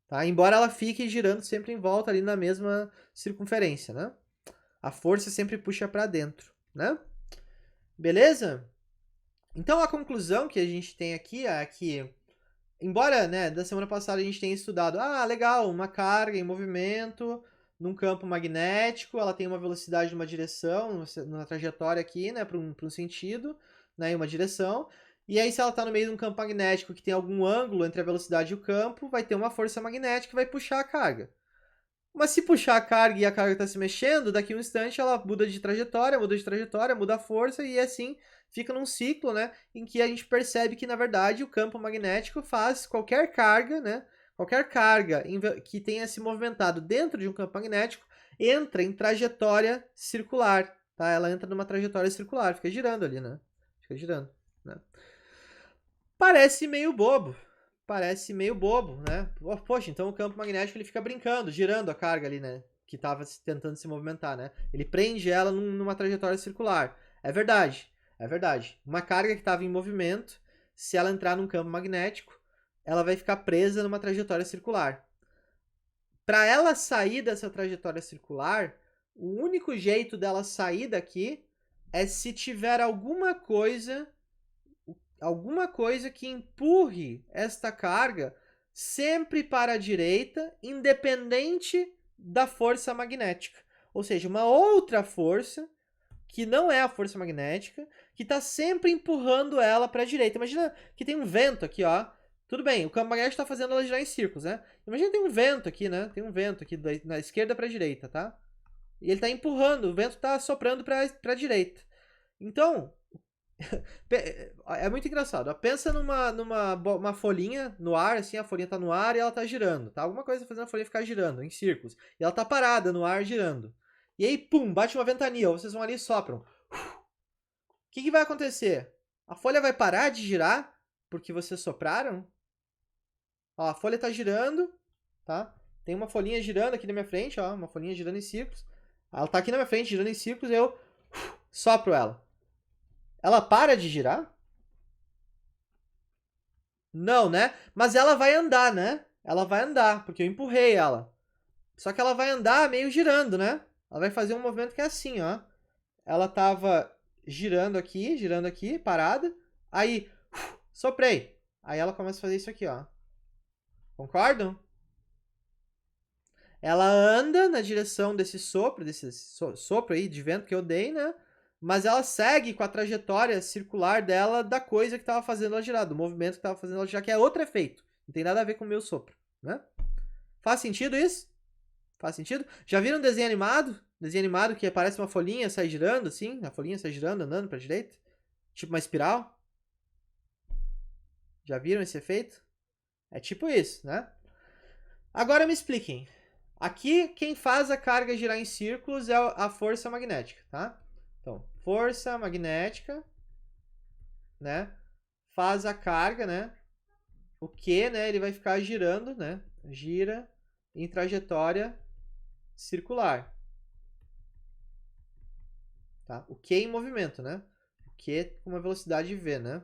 S1: Tá? Embora ela fique girando sempre em volta ali na mesma circunferência, né? A força sempre puxa para dentro, né? Beleza? Então a conclusão que a gente tem aqui é que, embora, né, da semana passada a gente tenha estudado, legal, uma carga em movimento num campo magnético, ela tem uma velocidade numa direção, numa trajetória aqui, né, para um sentido, né, em uma direção. E aí, se ela está no meio de um campo magnético que tem algum ângulo entre a velocidade e o campo, vai ter uma força magnética que vai puxar a carga. Mas se puxar a carga e a carga está se mexendo, daqui a um instante ela muda de trajetória, muda a força e assim fica num ciclo, né, em que a gente percebe que, na verdade, o campo magnético faz qualquer carga, né, qualquer carga que tenha se movimentado dentro de um campo magnético entra em trajetória circular, tá? Ela entra numa trajetória circular, fica girando ali, né? Fica girando, né? Parece meio bobo, né? Poxa, então o campo magnético ele fica brincando, girando a carga ali, né? Que estava tentando se movimentar, né? Ele prende ela numa trajetória circular. É verdade, é verdade. Uma carga que estava em movimento, se ela entrar num campo magnético, ela vai ficar presa numa trajetória circular. Para ela sair dessa trajetória circular, o único jeito dela sair daqui é se tiver alguma coisa que empurre esta carga sempre para a direita, independente da força magnética. Ou seja, uma outra força que não é a força magnética, que está sempre empurrando ela para a direita. Imagina que tem um vento aqui, ó. Tudo bem, o campo magnético está fazendo ela girar em círculos, né? Imagina que tem um vento aqui, né? Tem um vento aqui da esquerda para a direita, tá? E ele está empurrando, o vento está soprando para a direita. Então, é muito engraçado. Pensa numa folhinha no ar, assim, a folhinha tá no ar e ela tá girando, tá? Alguma coisa fazendo a folhinha ficar girando em círculos. E ela tá parada no ar girando. E aí, pum, bate uma ventania, vocês vão ali e sopram. O que vai acontecer? A folha vai parar de girar porque vocês sopraram? Ó, a folha tá girando, tá? Tem uma folhinha girando aqui na minha frente, ó, uma folhinha girando em círculos. Ela tá aqui na minha frente girando em círculos e eu sopro ela. Ela para de girar? Não, né? Mas ela vai andar, né? Ela vai andar, porque eu empurrei ela. Só que ela vai andar meio girando, né? Ela vai fazer um movimento que é assim, ó. Ela tava girando aqui, parada. Aí, soprei. Aí ela começa a fazer isso aqui, ó. Concordam? Ela anda na direção desse sopro aí de vento que eu dei, né? Mas ela segue com a trajetória circular dela da coisa que estava fazendo ela girar, do movimento que estava fazendo ela girar, que é outro efeito. Não tem nada a ver com o meu sopro, né? Faz sentido isso? Faz sentido? Já viram um desenho animado? Desenho animado que aparece uma folhinha, sai girando, assim? A folhinha sai girando, andando pra direita? Tipo uma espiral? Já viram esse efeito? É tipo isso, né? Agora me expliquem. Aqui, quem faz a carga girar em círculos é a força magnética, tá? Então, força magnética, né? Faz a carga, né? O Q, né? Ele vai ficar girando, né? Gira em trajetória circular. Tá? O Q em movimento, né? O Q com uma velocidade V, né?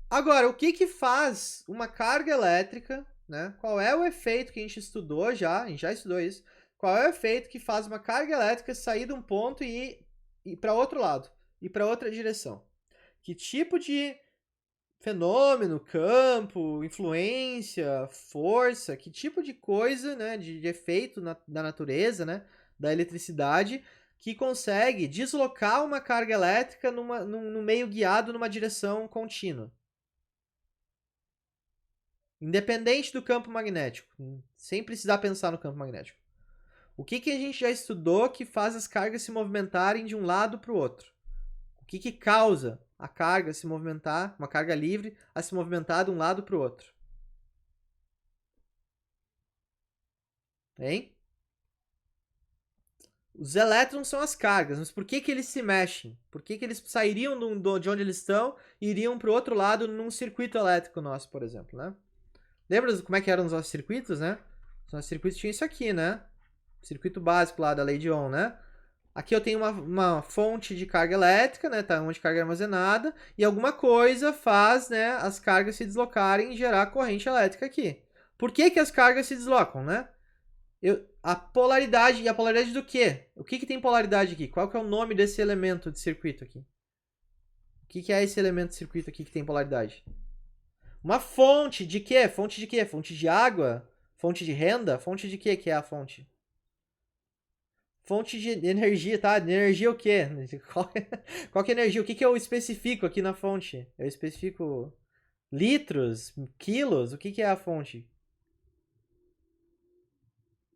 S1: Agora, o que faz uma carga elétrica, né? Qual é o efeito que a gente estudou já? A gente já estudou isso. Qual é o efeito que faz uma carga elétrica sair de um ponto e ir para outro lado? Ir para outra direção? Que tipo de fenômeno, campo, influência, força, que tipo de coisa, né, de efeito da natureza, né, da eletricidade, que consegue deslocar uma carga elétrica no meio guiado numa direção contínua. Independente do campo magnético, sem precisar pensar no campo magnético. O que a gente já estudou que faz as cargas se movimentarem de um lado para o outro? O que causa a carga se movimentar, uma carga livre, a se movimentar de um lado para o outro? Hein? Os elétrons são as cargas, mas por que eles se mexem? Por que eles sairiam de onde eles estão e iriam para o outro lado num circuito elétrico nosso, por exemplo, né? Lembra como é que eram os nossos circuitos, né? Os nossos circuitos tinham isso aqui, né? Circuito básico lá da lei de Ohm, né? Aqui eu tenho uma fonte de carga elétrica, né? Tá, onde carga é armazenada, e alguma coisa faz, né, as cargas se deslocarem e gerar corrente elétrica aqui. Por que as cargas se deslocam, né? A polaridade, e a polaridade do quê? O que tem polaridade aqui? Qual que é o nome desse elemento de circuito aqui? O que é esse elemento de circuito aqui que tem polaridade? Uma fonte de quê? Fonte de quê? Fonte de água? Fonte de renda? Fonte de quê que é a fonte? Fonte de energia, tá? Energia o quê? Qual que é a energia? O que eu especifico aqui na fonte? Eu especifico litros, quilos? O que é a fonte?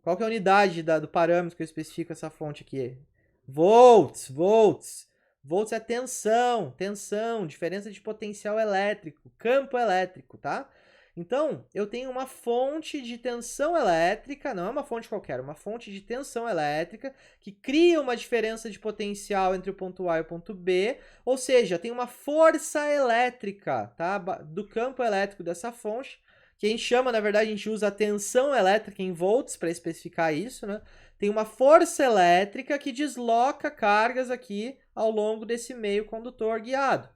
S1: Qual que é a unidade do parâmetro que eu especifico essa fonte aqui? Volts, volts. Volts é tensão, diferença de potencial elétrico, campo elétrico, tá? Então, eu tenho uma fonte de tensão elétrica, não é uma fonte qualquer, uma fonte de tensão elétrica que cria uma diferença de potencial entre o ponto A e o ponto B, ou seja, tem uma força elétrica, tá? Do campo elétrico dessa fonte, que a gente chama, na verdade, a gente usa a tensão elétrica em volts para especificar isso, né? Tem uma força elétrica que desloca cargas aqui ao longo desse meio condutor guiado.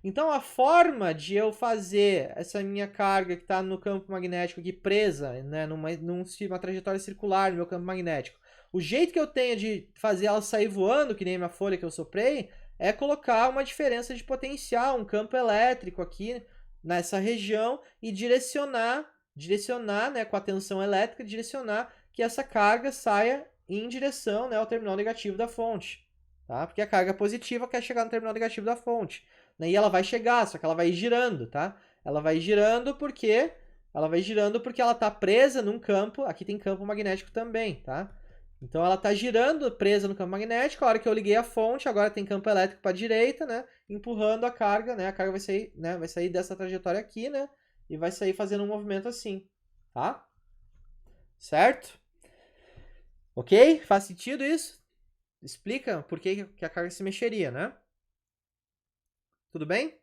S1: Então, a forma de eu fazer essa minha carga que está no campo magnético aqui presa, né, numa trajetória circular no meu campo magnético, o jeito que eu tenho de fazer ela sair voando, que nem a minha folha que eu soprei, é colocar uma diferença de potencial, um campo elétrico aqui nessa região e direcionar, né, com a tensão elétrica, direcionar que essa carga saia em direção, né, ao terminal negativo da fonte. Tá? Porque a carga positiva quer chegar no terminal negativo da fonte. E ela vai chegar, só que ela vai girando, tá? Ela vai girando porque ela está presa num campo, aqui tem campo magnético também, tá? Então ela está girando, presa no campo magnético, a hora que eu liguei a fonte, agora tem campo elétrico para a direita, né? Empurrando a carga, né? A carga vai sair, né? Vai sair dessa trajetória aqui, né? E vai sair fazendo um movimento assim, tá? Certo? Ok? Faz sentido isso? Explica por que a carga se mexeria, né? Tudo bem?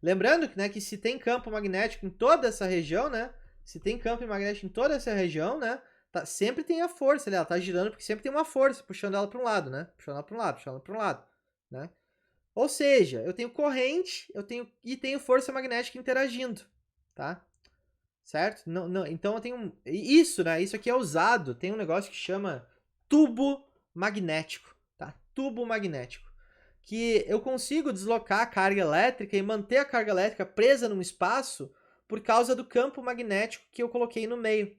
S1: Lembrando, né, que se tem campo magnético em toda essa região, né? Se tem campo magnético em toda essa região, né? Sempre tem a força, né? Ela tá girando porque sempre tem uma força puxando ela para um lado, né? Puxando ela para um lado, puxando ela para um lado, né? Ou seja, eu tenho corrente, e tenho força magnética interagindo, tá? Certo? Então eu tenho isso, né? Isso aqui é usado, tem um negócio que chama tubo magnético, tá? Tubo magnético. Que eu consigo deslocar a carga elétrica e manter a carga elétrica presa num espaço por causa do campo magnético que eu coloquei no meio.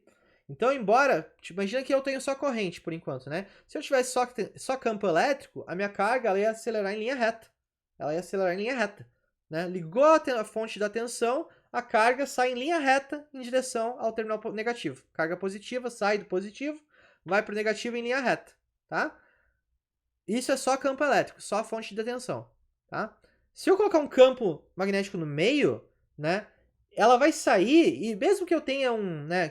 S1: Então, embora, imagina que eu tenho só corrente por enquanto, né? Se eu tivesse só campo elétrico, a minha carga ela ia acelerar em linha reta. Ela ia acelerar em linha reta, né? Ligou a fonte da tensão, a carga sai em linha reta em direção ao terminal negativo. Carga positiva sai do positivo, vai para o negativo em linha reta, tá? Isso é só campo elétrico, só fonte de tensão, tá? Se eu colocar um campo magnético no meio, né, ela vai sair e mesmo que eu tenha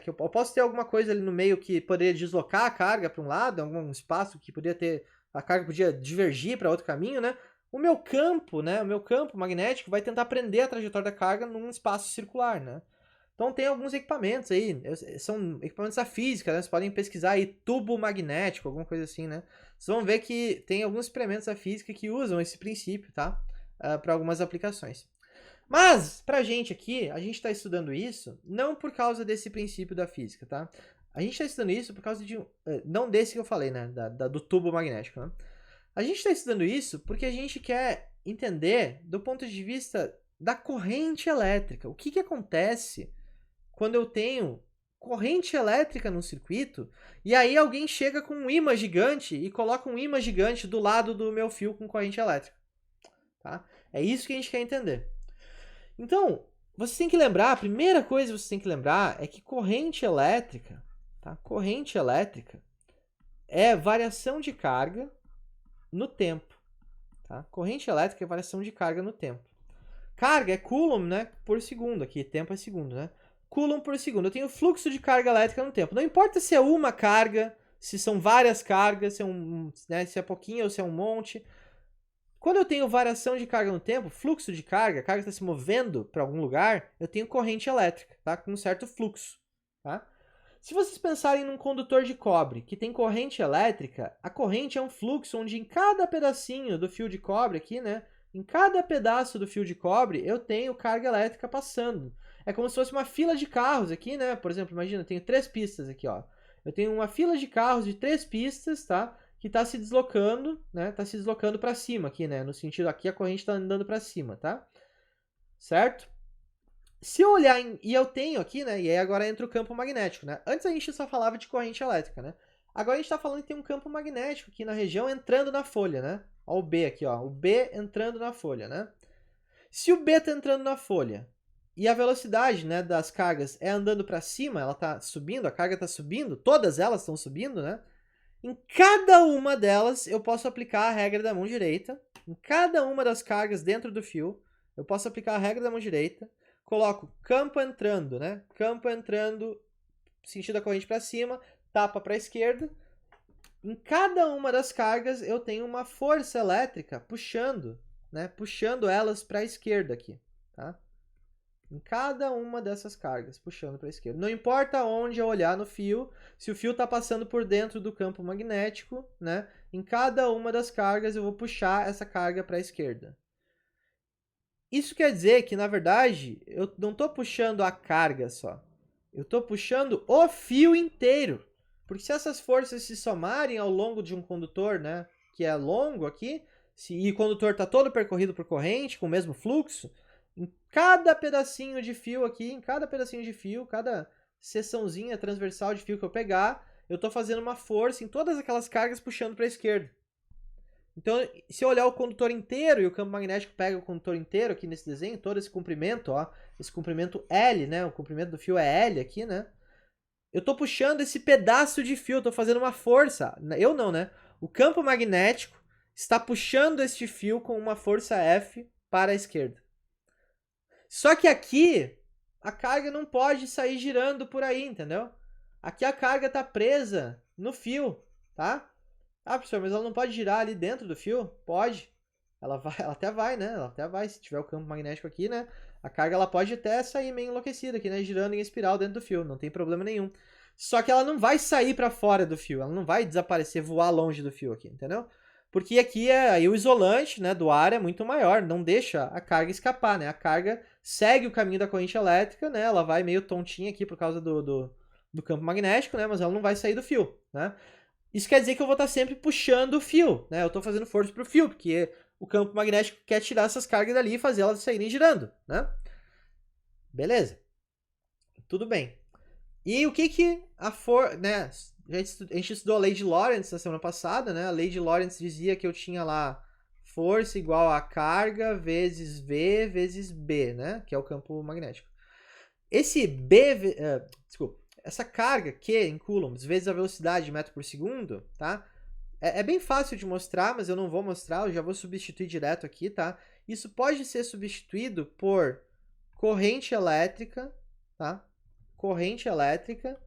S1: que eu posso ter alguma coisa ali no meio que poderia deslocar a carga para um lado, algum espaço que poderia ter, a carga podia divergir para outro caminho, né? O meu campo magnético vai tentar prender a trajetória da carga num espaço circular, né? Então tem alguns equipamentos aí, são equipamentos da física, né? Vocês podem pesquisar aí tubo magnético, alguma coisa assim, né? Vocês vão ver que tem alguns experimentos da física que usam esse princípio, tá? Para algumas aplicações. Mas, pra gente aqui, a gente está estudando isso não por causa desse princípio da física, tá? A gente está estudando isso por causa de... não desse que eu falei, né? Do tubo magnético, né? A gente está estudando isso porque a gente quer entender do ponto de vista da corrente elétrica. O que acontece quando eu tenho corrente elétrica no circuito, e aí alguém chega com um ímã gigante e coloca um ímã gigante do lado do meu fio com corrente elétrica. Tá? É isso que a gente quer entender. Então, você tem que lembrar, a primeira coisa que você tem que lembrar é que corrente elétrica, tá? Corrente elétrica é variação de carga no tempo. Tá? Corrente elétrica é variação de carga no tempo. Carga é coulomb, né, por segundo, aqui tempo é segundo, né? Coulomb por segundo. Eu tenho fluxo de carga elétrica no tempo. Não importa se é uma carga, se são várias cargas, se é pouquinho ou se é um monte. Quando eu tenho variação de carga no tempo, fluxo de carga, a carga está se movendo para algum lugar, eu tenho corrente elétrica, tá? Com um certo fluxo, tá? Se vocês pensarem num condutor de cobre que tem corrente elétrica, a corrente é um fluxo onde em cada pedacinho do fio de cobre aqui, né? Em cada pedaço do fio de cobre, eu tenho carga elétrica passando. É como se fosse uma fila de carros aqui, né? Por exemplo, imagina, eu tenho 3 pistas aqui, ó. Eu tenho uma fila de carros de 3 pistas, tá? Que está se deslocando, né? Está se deslocando para cima aqui, né? No sentido aqui a corrente está andando para cima, tá? Certo? Se eu olhar e eu tenho aqui, né? E aí agora entra o campo magnético, né? Antes a gente só falava de corrente elétrica, né? Agora a gente está falando que tem um campo magnético aqui na região entrando na folha, né? Ó, o B aqui, ó. O B entrando na folha, né? Se o B está entrando na folha e a velocidade, né, das cargas é andando para cima, ela está subindo, a carga está subindo, todas elas estão subindo, né? Em cada uma delas, eu posso aplicar a regra da mão direita. Em cada uma das cargas dentro do fio, eu posso aplicar a regra da mão direita. Coloco campo entrando, né? Campo entrando, sentido da corrente para cima, tapa para a esquerda. Em cada uma das cargas, eu tenho uma força elétrica puxando, né? Puxando elas para a esquerda aqui, tá? Em cada uma dessas cargas, puxando para a esquerda. Não importa onde eu olhar no fio, se o fio está passando por dentro do campo magnético, né? Em cada uma das cargas eu vou puxar essa carga para a esquerda. Isso quer dizer que, na verdade, eu não estou puxando a carga só. Eu estou puxando o fio inteiro. Porque se essas forças se somarem ao longo de um condutor, né? Que é longo aqui, e o condutor está todo percorrido por corrente, com o mesmo fluxo, em cada pedacinho de fio aqui, em cada pedacinho de fio, cada seçãozinha transversal de fio que eu pegar, eu estou fazendo uma força em todas aquelas cargas puxando para a esquerda. Então, se eu olhar o condutor inteiro e o campo magnético pega o condutor inteiro aqui nesse desenho, todo esse comprimento, ó, esse comprimento L, né? O comprimento do fio é L aqui, né? Eu estou puxando esse pedaço de fio, estou fazendo uma força. Eu não, né? O campo magnético está puxando este fio com uma força F para a esquerda. Só que aqui, a carga não pode sair girando por aí, entendeu? Aqui a carga está presa no fio, tá? Ah, professor, mas ela não pode girar ali dentro do fio? Pode. Ela até vai, né? Ela até vai, se tiver o campo magnético aqui, né? A carga ela pode até sair meio enlouquecida aqui, né? Girando em espiral dentro do fio, não tem problema nenhum. Só que ela não vai sair para fora do fio, ela não vai desaparecer, voar longe do fio aqui, entendeu? Porque aqui aí o isolante, né, do ar é muito maior, não deixa a carga escapar, né? A carga segue o caminho da corrente elétrica, né? Ela vai meio tontinha aqui por causa do campo magnético, né? Mas ela não vai sair do fio, né? Isso quer dizer que eu vou estar sempre puxando o fio, né? Eu estou fazendo força pro fio, porque o campo magnético quer tirar essas cargas dali e fazer elas saírem girando, né? Beleza. Tudo bem. E o que né? A gente estudou a lei de Lorentz na semana passada, né? A lei de Lorentz dizia que eu tinha lá força igual a carga vezes V vezes B, né? Que é o campo magnético. Esse B, desculpa, essa carga Q em coulombs vezes a velocidade de metro por segundo, tá? É bem fácil de mostrar, mas eu não vou mostrar, eu já vou substituir direto aqui, tá? Isso pode ser substituído por corrente elétrica, tá? Corrente elétrica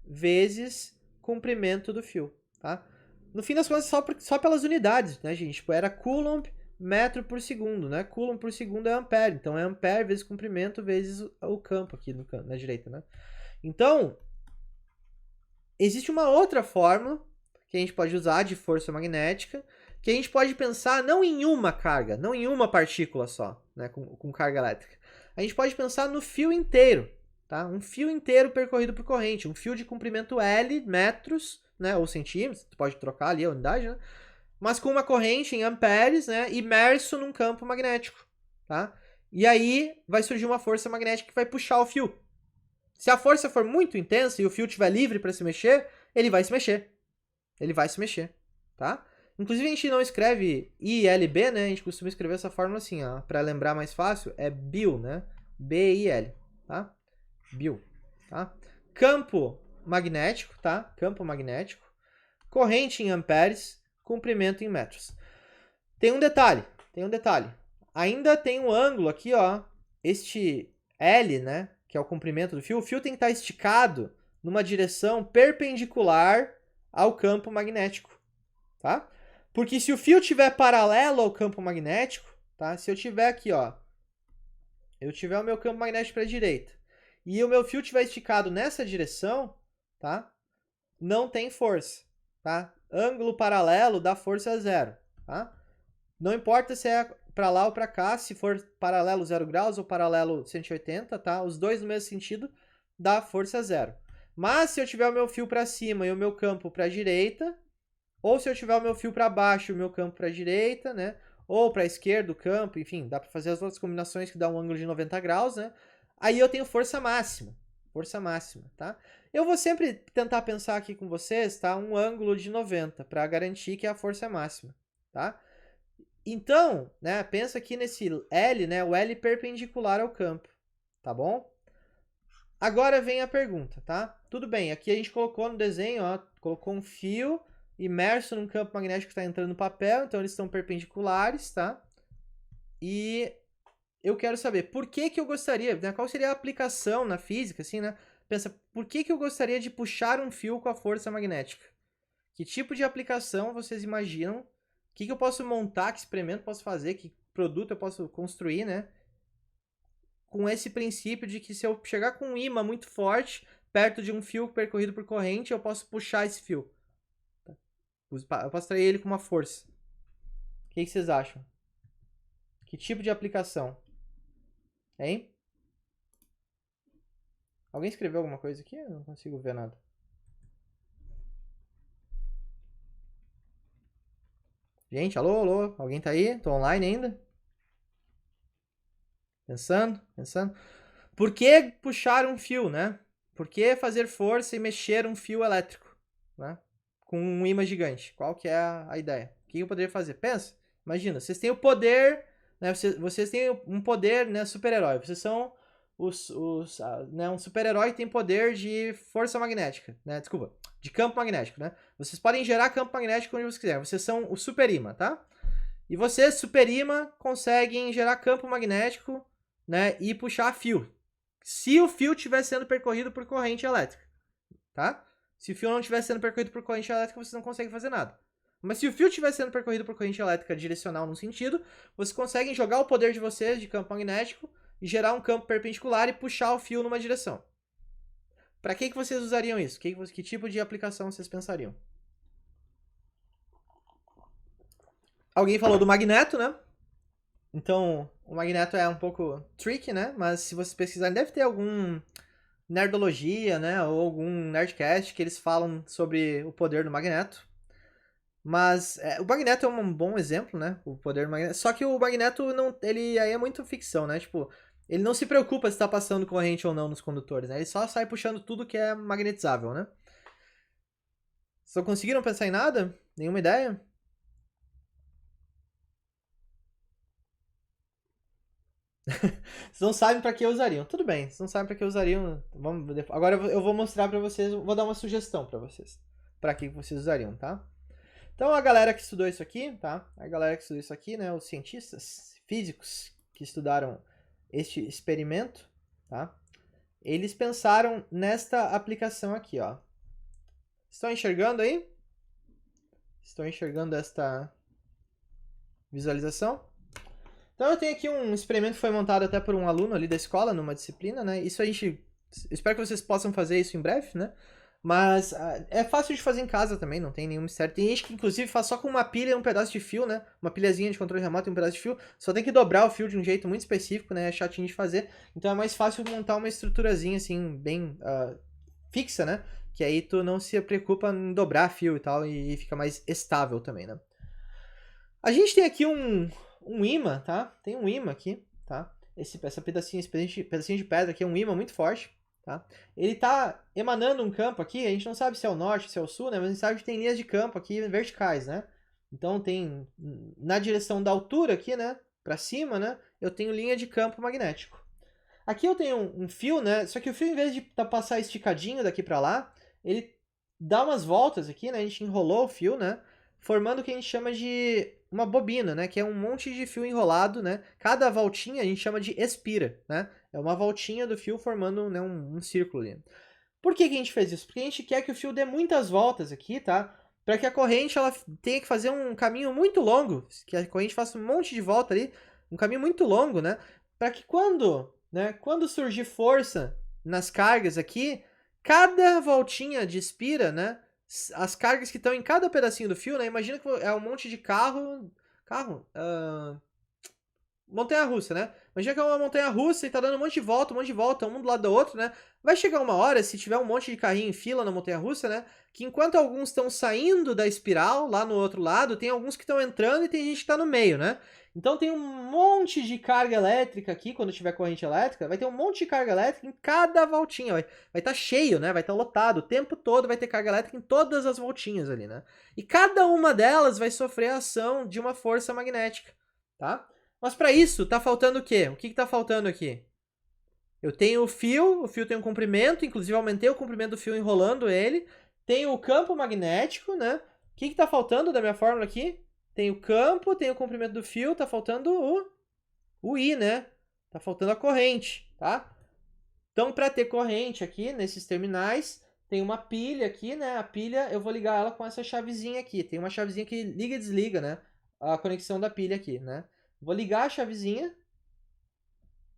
S1: vezes comprimento do fio, tá? No fim das contas, só pelas unidades, né, gente? Tipo, era coulomb metro por segundo, né? Coulomb por segundo é ampere, então é ampere vezes comprimento vezes o campo aqui na direita, né? Então, existe uma outra fórmula que a gente pode usar de força magnética, que a gente pode pensar não em uma carga, não em uma partícula só, né, com carga elétrica. A gente pode pensar no fio inteiro, tá? Um fio inteiro percorrido por corrente, um fio de comprimento L, metros, né, ou centímetros, tu pode trocar ali a unidade, né? Mas com uma corrente em amperes, né, imerso num campo magnético, tá? E aí vai surgir uma força magnética que vai puxar o fio. Se a força for muito intensa e o fio estiver livre para se mexer, ele vai se mexer. Ele vai se mexer, tá? Inclusive a gente não escreve ILB, né? A gente costuma escrever essa fórmula assim, ó. Para lembrar mais fácil, é BIL, né? BIL, tá? BIL, tá? Campo magnético, tá? Campo magnético. Corrente em amperes, comprimento em metros. Tem um detalhe. Ainda tem um ângulo aqui, ó. Este L, né? Que é o comprimento do fio. O fio tem que estar esticado numa direção perpendicular ao campo magnético, tá? Porque se o fio estiver paralelo ao campo magnético, tá? Se eu tiver aqui, ó. Eu tiver o meu campo magnético para a direita e o meu fio estiver esticado nessa direção, tá? Não tem força, tá? Ângulo paralelo dá força 0, tá? Não importa se é para lá ou para cá, se for paralelo 0 graus ou paralelo 180, tá? Os dois no mesmo sentido dá força 0. Mas se eu tiver o meu fio para cima e o meu campo para a direita, ou se eu tiver o meu fio para baixo e o meu campo para a direita, né? Ou para a esquerda o campo, enfim, dá para fazer as outras combinações que dá um ângulo de 90 graus, né? Aí eu tenho força máxima, tá? Eu vou sempre tentar pensar aqui com vocês, tá? Um ângulo de 90 para garantir que é a força máxima, tá? Então, né, pensa aqui nesse L, né? O L perpendicular ao campo, tá bom? Agora vem a pergunta, tá? Tudo bem, aqui a gente colocou no desenho, ó, colocou um fio imerso num campo magnético que está entrando no papel, então eles estão perpendiculares, tá? E eu quero saber por que eu gostaria, né? Qual seria a aplicação na física, assim, né? Pensa, por que eu gostaria de puxar um fio com a força magnética? Que tipo de aplicação vocês imaginam? O que eu posso montar, que experimento posso fazer, que produto eu posso construir, né? Com esse princípio de que se eu chegar com um ímã muito forte perto de um fio percorrido por corrente, eu posso puxar esse fio. Eu posso trair ele com uma força. O que vocês acham? Que tipo de aplicação? Hein? Alguém escreveu alguma coisa aqui? Eu não consigo ver nada. Gente, alô, alô? Alguém tá aí? Tô online ainda? Pensando? Por que puxar um fio, né? Por que fazer força e mexer um fio elétrico, né? Com um ímã gigante. Qual que é a ideia? O que eu poderia fazer? Pensa. Imagina, vocês têm o poder, né? Vocês têm um poder, né? Super-herói. Vocês são né? Um super-herói que tem poder de força magnética, né? Desculpa, de campo magnético, né? Vocês podem gerar campo magnético onde vocês quiserem. Vocês são o super-imã, tá? E vocês, super-imã, conseguem gerar campo magnético, né? E puxar fio. Se o fio estiver sendo percorrido por corrente elétrica, tá? Se o fio não estiver sendo percorrido por corrente elétrica, vocês não conseguem fazer nada. Mas se o fio estiver sendo percorrido por corrente elétrica direcional num sentido, vocês conseguem jogar o poder de vocês de campo magnético e gerar um campo perpendicular e puxar o fio numa direção. Para que vocês usariam isso? Que tipo de aplicação vocês pensariam? Alguém falou do magneto, né? Então, o magneto é um pouco tricky, né? Mas se vocês pesquisarem, deve ter algum Nerdologia, né? Ou algum Nerdcast que eles falam sobre o poder do magneto. Mas o magneto é um bom exemplo, né? O poder do magneto. Só que o magneto, não, ele aí é muito ficção, né? Tipo, ele não se preocupa se está passando corrente ou não nos condutores, né? Ele só sai puxando tudo que é magnetizável, né? Vocês não conseguiram pensar em nada? Nenhuma ideia? Vocês não sabem para que usariam. Tudo bem, vocês não sabem para que usariam. Agora eu vou mostrar para vocês, vou dar uma sugestão para vocês. Para que vocês usariam, tá? Então a galera que estudou isso aqui, tá? A galera que estudou isso aqui, né? Os cientistas físicos que estudaram este experimento, tá? Eles pensaram nesta aplicação aqui, ó. Estão enxergando aí? Estão enxergando esta visualização? Então eu tenho aqui um experimento que foi montado até por um aluno ali da escola, numa disciplina, né? Isso a gente... Espero que vocês possam fazer isso em breve, né? Mas é fácil de fazer em casa também, não tem nenhum mistério. Tem gente que inclusive faz só com uma pilha e um pedaço de fio, né? Uma pilhazinha de controle remoto e um pedaço de fio. Só tem que dobrar o fio de um jeito muito específico, né? É chatinho de fazer. Então é mais fácil montar uma estruturazinha assim, bem fixa, né? Que aí tu não se preocupa em dobrar fio e tal, e fica mais estável também, né? A gente tem aqui um ímã, tá? Tem um ímã aqui, tá? Esse pedacinho de pedra aqui é um ímã muito forte. tá? Ele tá emanando um campo aqui, a gente não sabe se é o norte, se é o sul, né? Mas a gente sabe que tem linhas de campo aqui verticais, né? Então tem, na direção da altura aqui, né? Pra cima, né? Eu tenho linha de campo magnético. Aqui eu tenho um fio, né? Só que o fio, em vez de passar esticadinho daqui pra lá, ele dá umas voltas aqui, né? A gente enrolou o fio, né? Formando o que a gente chama de uma bobina, né? Que é um monte de fio enrolado, né? Cada voltinha a gente chama de espira, né? É uma voltinha do fio formando, né, um círculo ali. Por que que a gente fez isso? Porque a gente quer que o fio dê muitas voltas aqui, tá? Para que a corrente ela tenha que fazer um caminho muito longo, que a corrente faça um monte de volta ali, um caminho muito longo, né? Para que quando surgir força nas cargas aqui, cada voltinha de espira, né? As cargas que estão em cada pedacinho do fio, né? Imagina que é um monte de montanha-russa, né? Imagina que é uma montanha-russa e tá dando um monte de volta, um do lado do outro, né? Vai chegar uma hora, se tiver um monte de carrinho em fila na montanha-russa, né? Que enquanto alguns estão saindo da espiral, lá no outro lado, tem alguns que estão entrando e tem gente que tá no meio, né? Então tem um monte de carga elétrica aqui, quando tiver corrente elétrica, vai ter um monte de carga elétrica em cada voltinha. Vai estar cheio, né? Vai estar lotado. O tempo todo vai ter carga elétrica em todas as voltinhas ali, né? E cada uma delas vai sofrer a ação de uma força magnética, tá? Mas para isso, tá faltando o quê? O que tá faltando aqui? Eu tenho o fio tem um comprimento, inclusive aumentei o comprimento do fio enrolando ele. Tenho o campo magnético, né? O que tá faltando da minha fórmula aqui? Tem o campo, tem o comprimento do fio, tá faltando o I, né? Tá faltando a corrente, tá? Então, para ter corrente aqui nesses terminais, tem uma pilha aqui, né? A pilha, eu vou ligar ela com essa chavezinha aqui. Tem uma chavezinha que liga e desliga, né? A conexão da pilha aqui, né? Vou ligar a chavezinha.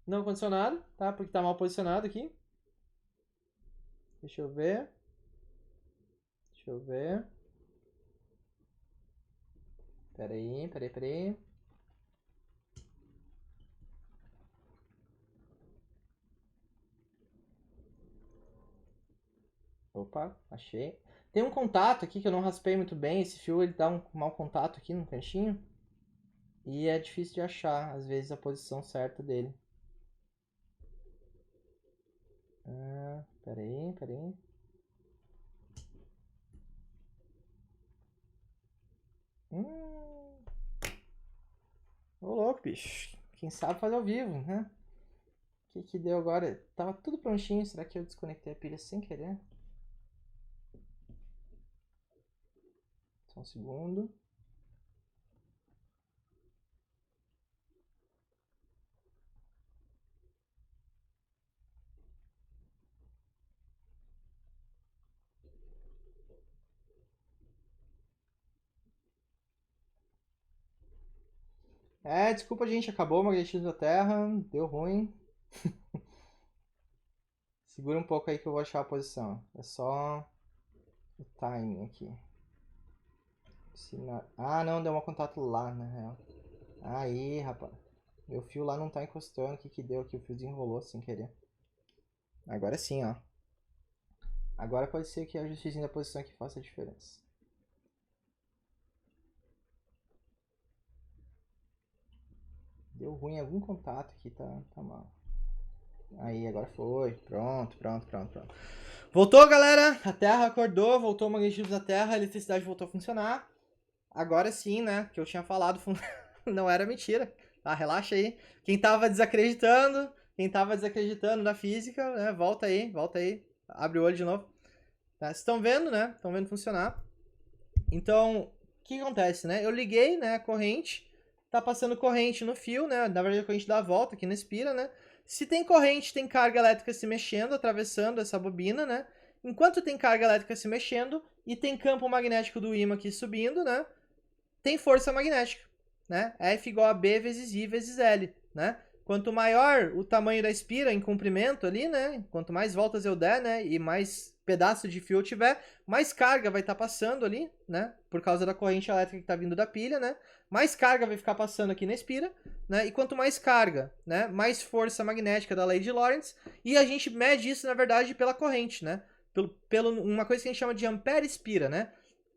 S1: Não condicionado, tá? Porque tá mal posicionado aqui. Deixa eu ver. Pera aí. Opa, achei. Tem um contato aqui que eu não raspei muito bem. Esse fio ele dá um mau contato aqui no cantinho. E é difícil de achar, às vezes, a posição certa dele. Pera aí. Ô louco, bicho. Quem sabe faz ao vivo, né? O que deu agora? Tava tudo prontinho. Será que eu desconectei a pilha sem querer? Só um segundo. Desculpa, gente. Acabou o magnetismo da Terra. Deu ruim. Segura um pouco aí que eu vou achar a posição. É só o timing aqui. Ah, não, deu um contato lá, na real. Aí, rapaz. Meu fio lá não tá encostando. O que deu aqui? O fio desenrolou sem querer. Agora sim, ó. Agora pode ser que a ajustezinho da posição aqui faça a diferença. Deu ruim em algum contato aqui, tá mal. Aí, agora foi. Pronto. Voltou, galera. A Terra acordou, voltou o magnetismo da Terra, a eletricidade voltou a funcionar. Agora sim, né? Que eu tinha falado não era mentira. Tá, relaxa aí. Quem tava desacreditando na física, né? Volta aí. Abre o olho de novo. Tá? Vocês estão vendo, né? Estão vendo funcionar. Então, o que acontece, né? Eu liguei, né, a corrente, tá passando corrente no fio, né? Na verdade, a corrente dá a volta aqui na espira, né? Se tem corrente, tem carga elétrica se mexendo, atravessando essa bobina, né? Enquanto tem carga elétrica se mexendo e tem campo magnético do ímã aqui subindo, né? Tem força magnética, né? F igual a B vezes I vezes L, né? Quanto maior o tamanho da espira em comprimento ali, né? Quanto mais voltas eu der, né? E mais pedaço de fio eu tiver, mais carga vai estar passando ali, né? Por causa da corrente elétrica que está vindo da pilha, né? Mais carga vai ficar passando aqui na espira, né? E quanto mais carga, né? Mais força magnética da lei de Lorentz. E a gente mede isso, na verdade, pela corrente, né? Pelo uma coisa que a gente chama de ampere-espira, né?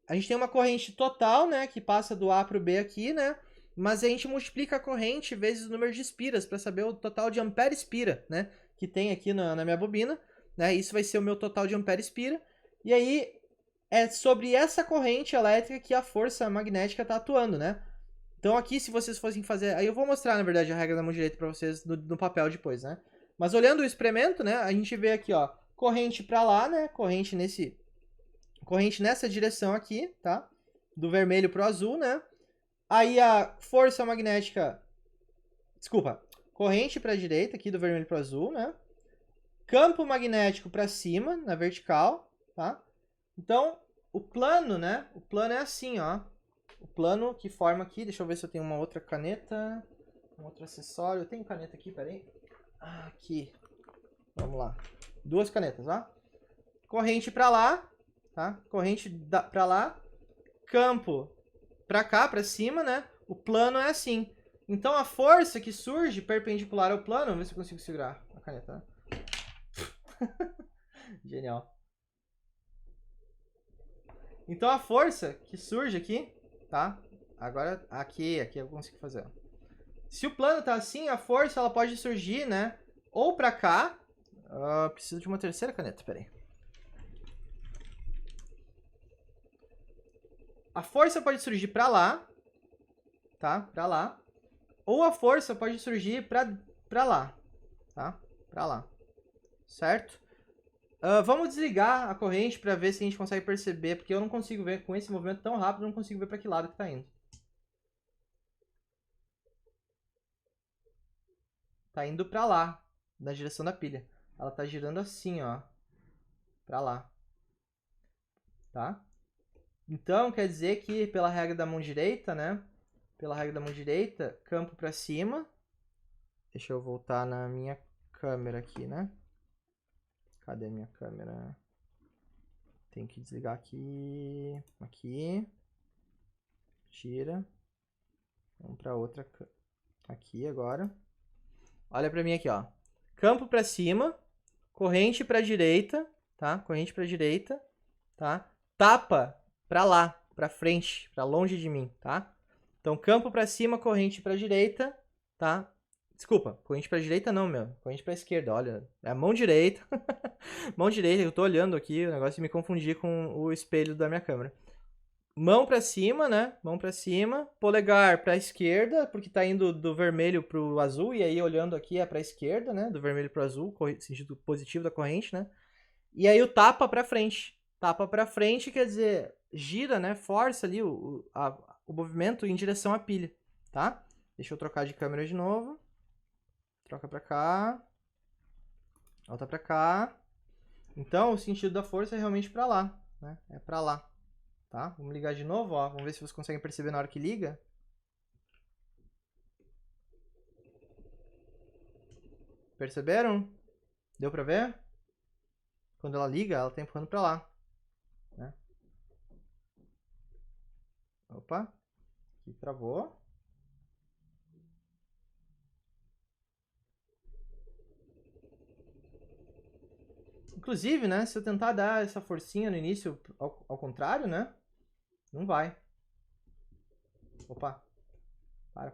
S1: A gente tem uma corrente total, né? Que passa do A para o B aqui, né? Mas a gente multiplica a corrente vezes o número de espiras para saber o total de ampere-espira, né? Que tem aqui na minha bobina. né? Isso vai ser o meu total de ampere-espira. E aí, é sobre essa corrente elétrica que a força magnética está atuando, né? Então aqui, se vocês fossem fazer... Aí eu vou mostrar, na verdade, a regra da mão direita para vocês no papel depois, né? Mas olhando o experimento, né? A gente vê aqui, ó, corrente para lá, né? Corrente nessa direção aqui, tá? Do vermelho pro azul, né? Aí a força magnética... Desculpa. Corrente para a direita, aqui do vermelho pro azul, né? Campo magnético para cima, na vertical, tá? Então, o plano, né? O plano é assim, ó. O plano que forma aqui... Deixa eu ver se eu tenho uma outra caneta. Um outro acessório. Eu tenho caneta aqui, peraí. Aqui. Vamos lá. 2 canetas, ó. Corrente para lá, tá? Corrente para lá. Campo para cá, para cima, né? O plano é assim. Então, a força que surge perpendicular ao plano... Vamos ver se eu consigo segurar a caneta, né? Genial. Então, a força que surge aqui, tá? Agora, aqui eu consigo fazer, ó. Se o plano tá assim, a força ela pode surgir, né? Ou pra cá. Preciso de uma terceira caneta, peraí. A força pode surgir pra lá, tá? Pra lá. Ou a força pode surgir pra lá, tá? Pra lá. Certo? Vamos desligar a corrente pra ver se a gente consegue perceber, porque eu não consigo ver, com esse movimento tão rápido, eu não consigo ver pra que lado que tá indo. Tá indo pra lá, na direção da pilha. Ela tá girando assim, ó. Pra lá. Tá? Então, quer dizer que pela regra da mão direita, né? Pela regra da mão direita, campo pra cima. Deixa eu voltar na minha câmera aqui, né? Cadê a minha câmera? Tem que desligar aqui. Aqui. Tira. Vamos pra outra. Aqui agora. Olha pra mim aqui, ó. Campo pra cima. Corrente pra direita. Tá? Corrente pra direita. Tá? Tapa pra lá. Pra frente. Pra longe de mim. Tá? Então, campo pra cima, corrente pra direita. Tá? Desculpa, corrente pra direita não, meu. Corrente pra esquerda, olha. É a mão direita. Mão direita, eu tô olhando aqui, o negócio de me confundir com o espelho da minha câmera. Mão pra cima, né? Mão pra cima. Polegar pra esquerda, porque tá indo do vermelho pro azul. E aí, olhando aqui, é pra esquerda, né? Do vermelho pro azul, sentido positivo da corrente, né? E aí, o tapa pra frente. Tapa pra frente quer dizer, gira, né? Força ali o movimento em direção à pilha, tá? Deixa eu trocar de câmera de novo. Troca pra cá. Volta pra cá. Então, o sentido da força é realmente pra lá, né? É pra lá, tá? Vamos ligar de novo, ó. Vamos ver se vocês conseguem perceber na hora que liga. Perceberam? Deu pra ver? Quando ela liga, ela tá empurrando pra lá, né? Opa. Aqui travou. Inclusive, né? Se eu tentar dar essa forcinha no início ao contrário, né? Não vai. Opa. Para.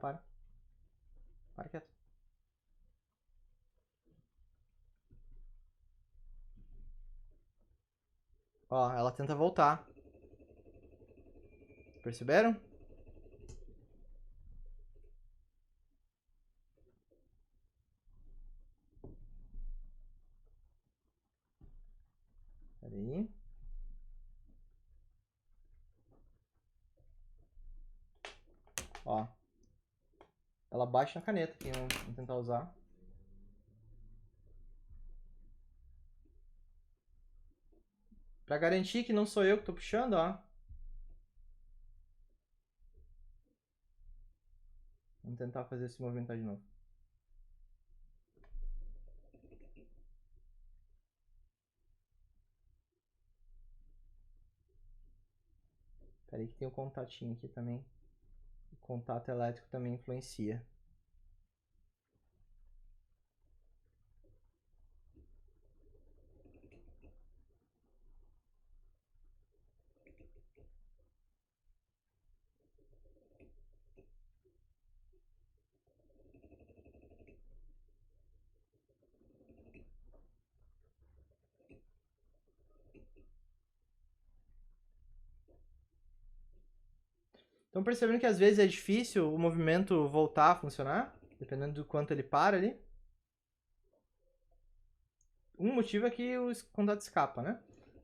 S1: Para quieto. Ó, ela tenta voltar. Perceberam? Pera aí. Ó. Ela bate na caneta aqui, vamos tentar usar. Pra garantir que não sou eu que tô puxando, ó. Vamos tentar fazer esse movimentar de novo. Espera aí que tem um contatinho aqui também. O contato elétrico também influencia. Estão percebendo que às vezes é difícil o movimento voltar a funcionar, dependendo do quanto ele para ali? Um motivo é que o contato escapa, né?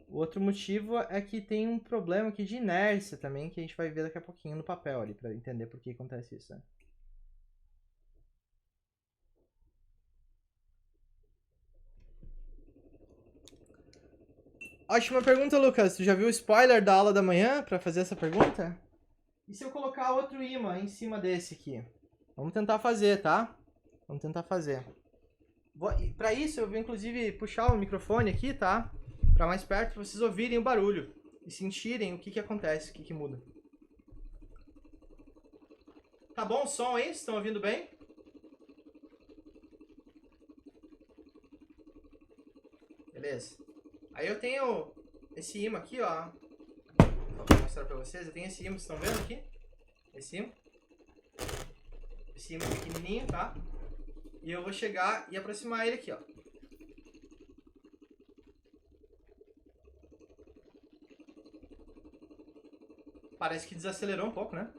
S1: O outro motivo é que tem um problema aqui de inércia também, que a gente vai ver daqui a pouquinho no papel ali, para entender por que acontece isso, né? Ótima pergunta, Lucas. Tu já viu o spoiler da aula da manhã para fazer essa pergunta? E se eu colocar outro ímã em cima desse aqui? Vamos tentar fazer, tá? Vamos tentar fazer. Para isso, eu vou inclusive puxar o microfone aqui, tá? Para mais perto, para vocês ouvirem o barulho e sentirem o que acontece, o que muda. Tá bom o som aí? Vocês estão ouvindo bem? Beleza. Aí eu tenho esse ímã aqui, ó. Vou mostrar para vocês. Eu tenho esse ímã, vocês estão vendo aqui? Esse ímã. Esse ímã pequenininho, tá? E eu vou chegar e aproximar ele aqui, ó. Parece que desacelerou um pouco, né?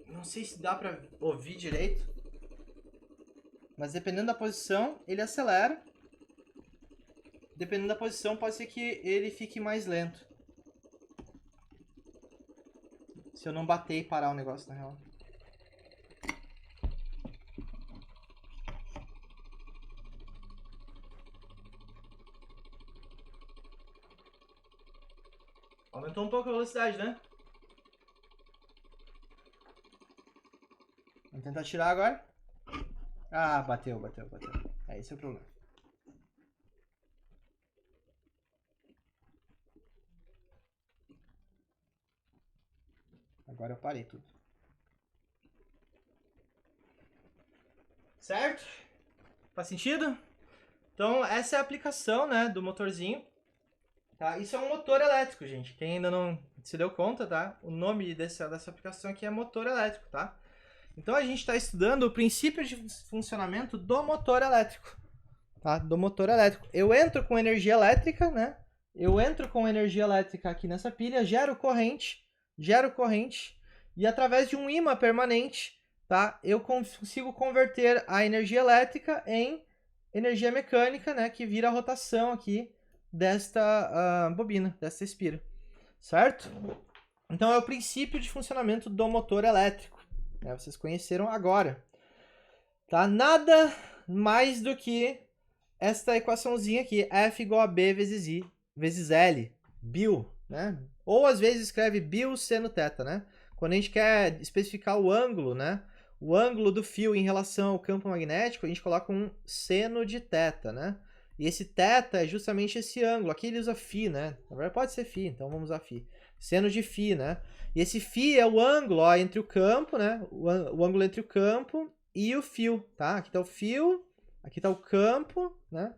S1: Não sei se dá pra ouvir direito. Mas dependendo da posição, ele acelera. Dependendo da posição, pode ser que ele fique mais lento. Se eu não bater e parar o negócio, na real. Aumentou um pouco a velocidade, né? Vamos tentar tirar agora. Ah, bateu. É, esse é o problema. Agora eu parei tudo. Certo? Faz sentido? Então, essa é a aplicação, né, do motorzinho. Tá? Isso é um motor elétrico, gente. Quem ainda não se deu conta, tá? O nome dessa aplicação aqui é motor elétrico, tá? Então, a gente está estudando o princípio de funcionamento do motor elétrico. Tá? Do motor elétrico. Eu entro com energia elétrica, né? Eu entro com energia elétrica aqui nessa pilha, gero corrente, e através de um ímã permanente, tá? Eu consigo converter a energia elétrica em energia mecânica, né? Que vira a rotação aqui desta bobina, desta espira, certo? Então é o princípio de funcionamento do motor elétrico, né? Vocês conheceram agora, tá? Nada mais do que esta equaçãozinha aqui, F igual a B vezes I vezes L, Bill, né? Ou às vezes escreve Bill seno θ, né? Quando a gente quer especificar o ângulo, né? O ângulo do fio em relação ao campo magnético, a gente coloca um seno de θ, né? E esse θ é justamente esse ângulo. Aqui ele usa φ, né? Na verdade pode ser φ, então vamos usar φ. Seno de φ, né? E esse φ é o ângulo, ó, entre o campo, né? O ângulo entre o campo e o fio, tá? Aqui tá o fio, aqui tá o campo, né?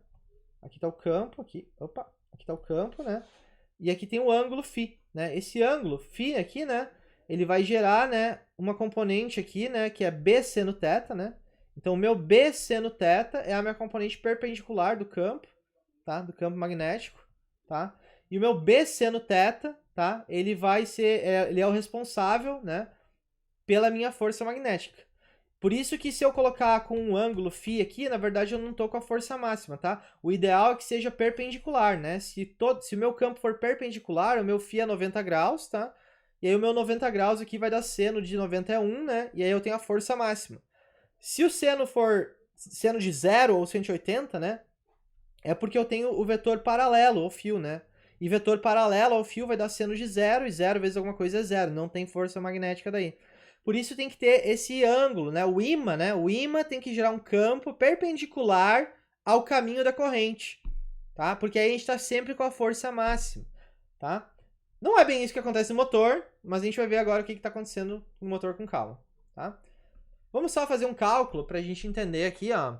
S1: Aqui tá o campo, aqui tá o campo, né? E aqui tem o ângulo φ, né? Esse ângulo φ aqui, né? Ele vai gerar, né, uma componente aqui, né, que é B seno θ, né? Então, o meu B seno θ é a minha componente perpendicular do campo, tá? Do campo magnético, tá? E o meu B seno θ, tá? Ele vai ser, ele é o responsável, né, pela minha força magnética. Por isso que se eu colocar com um ângulo φ aqui, na verdade eu não estou com a força máxima, tá? O ideal é que seja perpendicular, né? Se o meu campo for perpendicular, o meu φ é 90 graus, tá? E aí o meu 90 graus aqui vai dar seno de 91, né? E aí eu tenho a força máxima. Se o seno for seno de 0 ou 180, né? É porque eu tenho o vetor paralelo ao fio, né? E vetor paralelo ao fio vai dar seno de 0, e 0 vezes alguma coisa é 0. Não tem força magnética daí. Por isso tem que ter esse ângulo, né? O ímã, né? O ímã tem que gerar um campo perpendicular ao caminho da corrente, tá? Porque aí a gente está sempre com a força máxima, tá? Não é bem isso que acontece no motor, mas a gente vai ver agora o que está acontecendo no motor com calma, tá? Vamos só fazer um cálculo para a gente entender aqui, ó.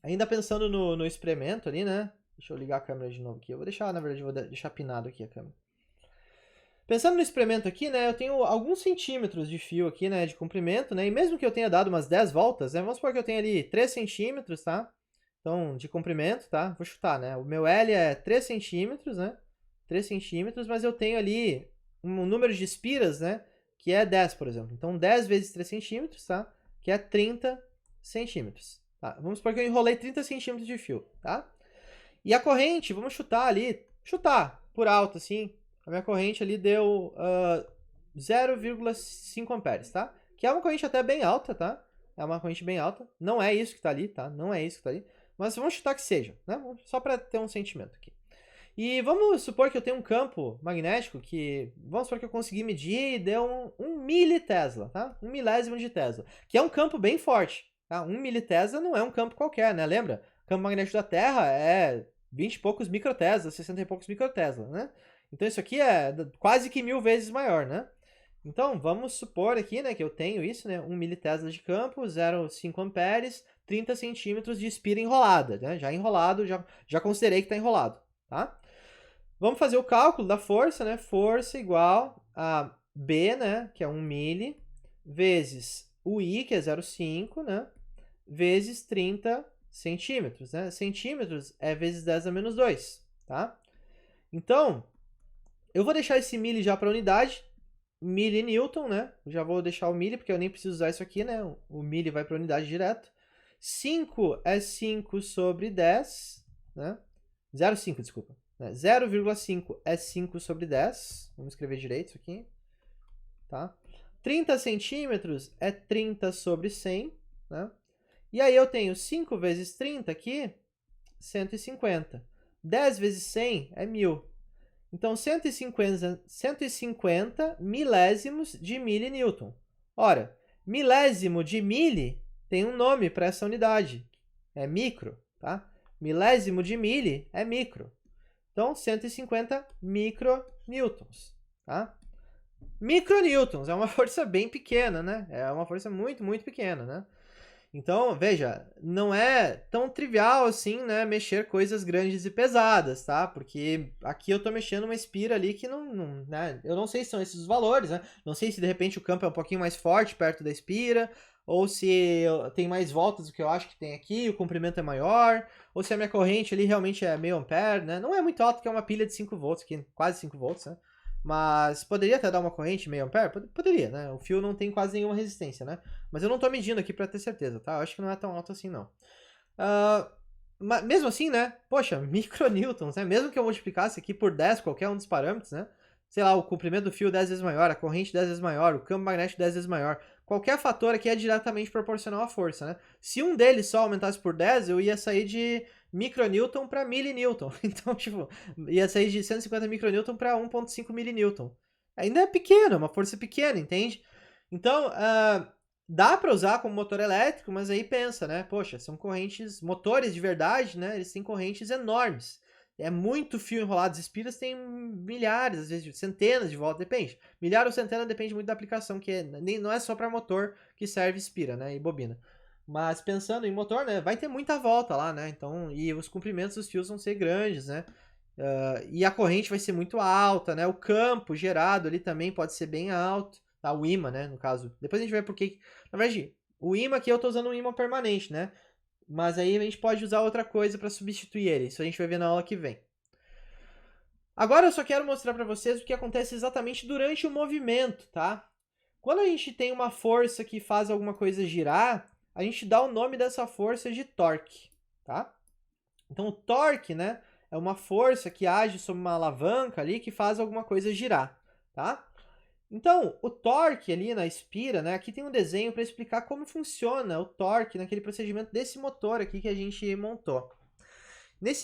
S1: Ainda pensando no experimento ali, né? Deixa eu ligar a câmera de novo aqui. Eu vou deixar, na verdade, vou deixar pinado aqui a câmera. Pensando no experimento aqui, né, eu tenho alguns centímetros de fio aqui, né, de comprimento, né, e mesmo que eu tenha dado umas 10 voltas, né, vamos supor que eu tenha ali 3 centímetros, tá? Então, de comprimento, tá? Vou chutar, né? O meu L é 3 centímetros, né? 3 centímetros, mas eu tenho ali um número de espiras, né, que é 10, por exemplo. Então, 10 vezes 3 centímetros, tá? Que é 30 centímetros. Tá? Vamos supor que eu enrolei 30 centímetros de fio, tá? E a corrente, vamos chutar ali, chutar por alto, assim, a minha corrente ali deu 0,5 amperes, tá? Que é uma corrente até bem alta, tá? É uma corrente bem alta. Não é isso que tá ali, tá? Não é isso que tá ali. Mas vamos chutar que seja, né? Só para ter um sentimento aqui. E vamos supor que eu tenho um campo magnético que, vamos supor que eu consegui medir e deu um militesla, tá? 1 milésimo de Tesla, que é um campo bem forte, tá? 1 militesla não é um campo qualquer, né? Lembra? O campo magnético da Terra é 20 e poucos microtesla, 60 e poucos microtesla, né? Então isso aqui é quase que 1000 vezes maior, né? Então, vamos supor aqui, né, que eu tenho isso, né, 1 militesla de campo, 0,5 amperes, 30 centímetros de espira enrolada, né? Já enrolado, já considerei que está enrolado, tá? Vamos fazer o cálculo da força, né? Força igual a B, né, que é 1 mili, vezes o I, que é 0,5, né, vezes 30 centímetros, né? Centímetros é vezes 10 a menos 2, tá? Então, eu vou deixar esse mili já para unidade, milinewton, né? Eu já vou deixar o mili, porque eu nem preciso usar isso aqui, né? O mili vai para unidade direto. 5 é 5 sobre 10, né? 0,5, desculpa. 0,5 é 5 sobre 10. Vamos escrever direito isso aqui. Tá? 30 centímetros é 30 sobre 100, né? E aí eu tenho 5 vezes 30 aqui, 150. 10 vezes 100 é 1000. Então, 150 milésimos de milinewton. Ora, milésimo de mili tem um nome para essa unidade. É micro, tá? Milésimo de mili é micro. Então, 150 micronewtons, tá? Micronewtons é uma força bem pequena, né? É uma força muito, muito pequena, né? Então, veja, não é tão trivial assim, né, mexer coisas grandes e pesadas, tá? Porque aqui eu tô mexendo uma espira ali que não, né? Eu não sei se são esses os valores, né? Não sei se de repente o campo é um pouquinho mais forte perto da espira, ou se tem mais voltas do que eu acho que tem aqui, o comprimento é maior, ou se a minha corrente ali realmente é meio ampere, né? Não é muito alto, porque é uma pilha de 5 volts aqui, quase 5 volts, né? Mas poderia até dar uma corrente meio ampere? Poderia, né? O fio não tem quase nenhuma resistência, né? Mas eu não tô medindo aqui para ter certeza, tá? Eu acho que não é tão alto assim, não. Mas mesmo assim, né? Poxa, micronewtons, né? Mesmo que eu multiplicasse aqui por 10 qualquer um dos parâmetros, né? Sei lá, o comprimento do fio 10 vezes maior, a corrente 10 vezes maior, o campo magnético 10 vezes maior. Qualquer fator aqui é diretamente proporcional à força, né? Se um deles só aumentasse por 10, eu ia sair de micronewton para milinewton. Então, tipo, ia sair de 150 micronewton para 1,5 milinewton. Ainda é pequeno, é uma força pequena, entende? Então, dá para usar como motor elétrico, mas aí pensa, né? Poxa, são correntes, motores de verdade, né? Eles têm correntes enormes. É muito fio enrolado. As espiras têm milhares, às vezes centenas de voltas, depende. Milhar ou centena depende muito da aplicação, que não é só para motor que serve espira, né? E bobina. Mas pensando em motor, né? Vai ter muita volta lá, né? Então, e os comprimentos dos fios vão ser grandes, né? E a corrente vai ser muito alta, né? O campo gerado ali também pode ser bem alto. Tá? O ímã, né? No caso. Depois a gente vai porque... Na verdade, o ímã aqui eu tô usando um ímã permanente, né? Mas aí a gente pode usar outra coisa para substituir ele. Isso a gente vai ver na aula que vem. Agora eu só quero mostrar para vocês o que acontece exatamente durante o movimento, tá? Quando a gente tem uma força que faz alguma coisa girar, a gente dá o nome dessa força de torque, tá? Então o torque, né, é uma força que age sobre uma alavanca ali que faz alguma coisa girar, tá? Então, o torque ali na espira, né, aqui tem um desenho para explicar como funciona o torque naquele procedimento desse motor aqui que a gente montou.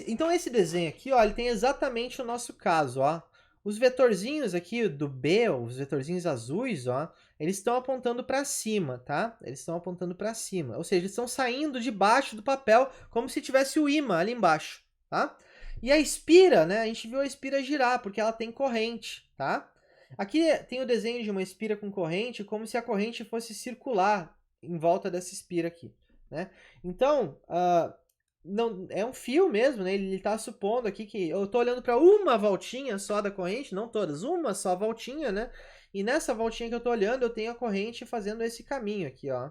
S1: Então, esse desenho aqui, ó, ele tem exatamente o nosso caso, ó. Os vetorzinhos aqui do B, os vetorzinhos azuis, ó, eles estão apontando para cima, tá? Eles estão apontando para cima, ou seja, eles estão saindo debaixo do papel como se tivesse o ímã ali embaixo, tá? E a espira, né? A gente viu a espira girar, porque ela tem corrente, tá? Aqui tem o desenho de uma espira com corrente, como se a corrente fosse circular em volta dessa espira aqui, né? Então, não, é um fio mesmo, né? Ele está supondo aqui que eu estou olhando para uma voltinha só da corrente, não todas, uma só voltinha, né? E nessa voltinha que eu estou olhando, eu tenho a corrente fazendo esse caminho aqui, ó.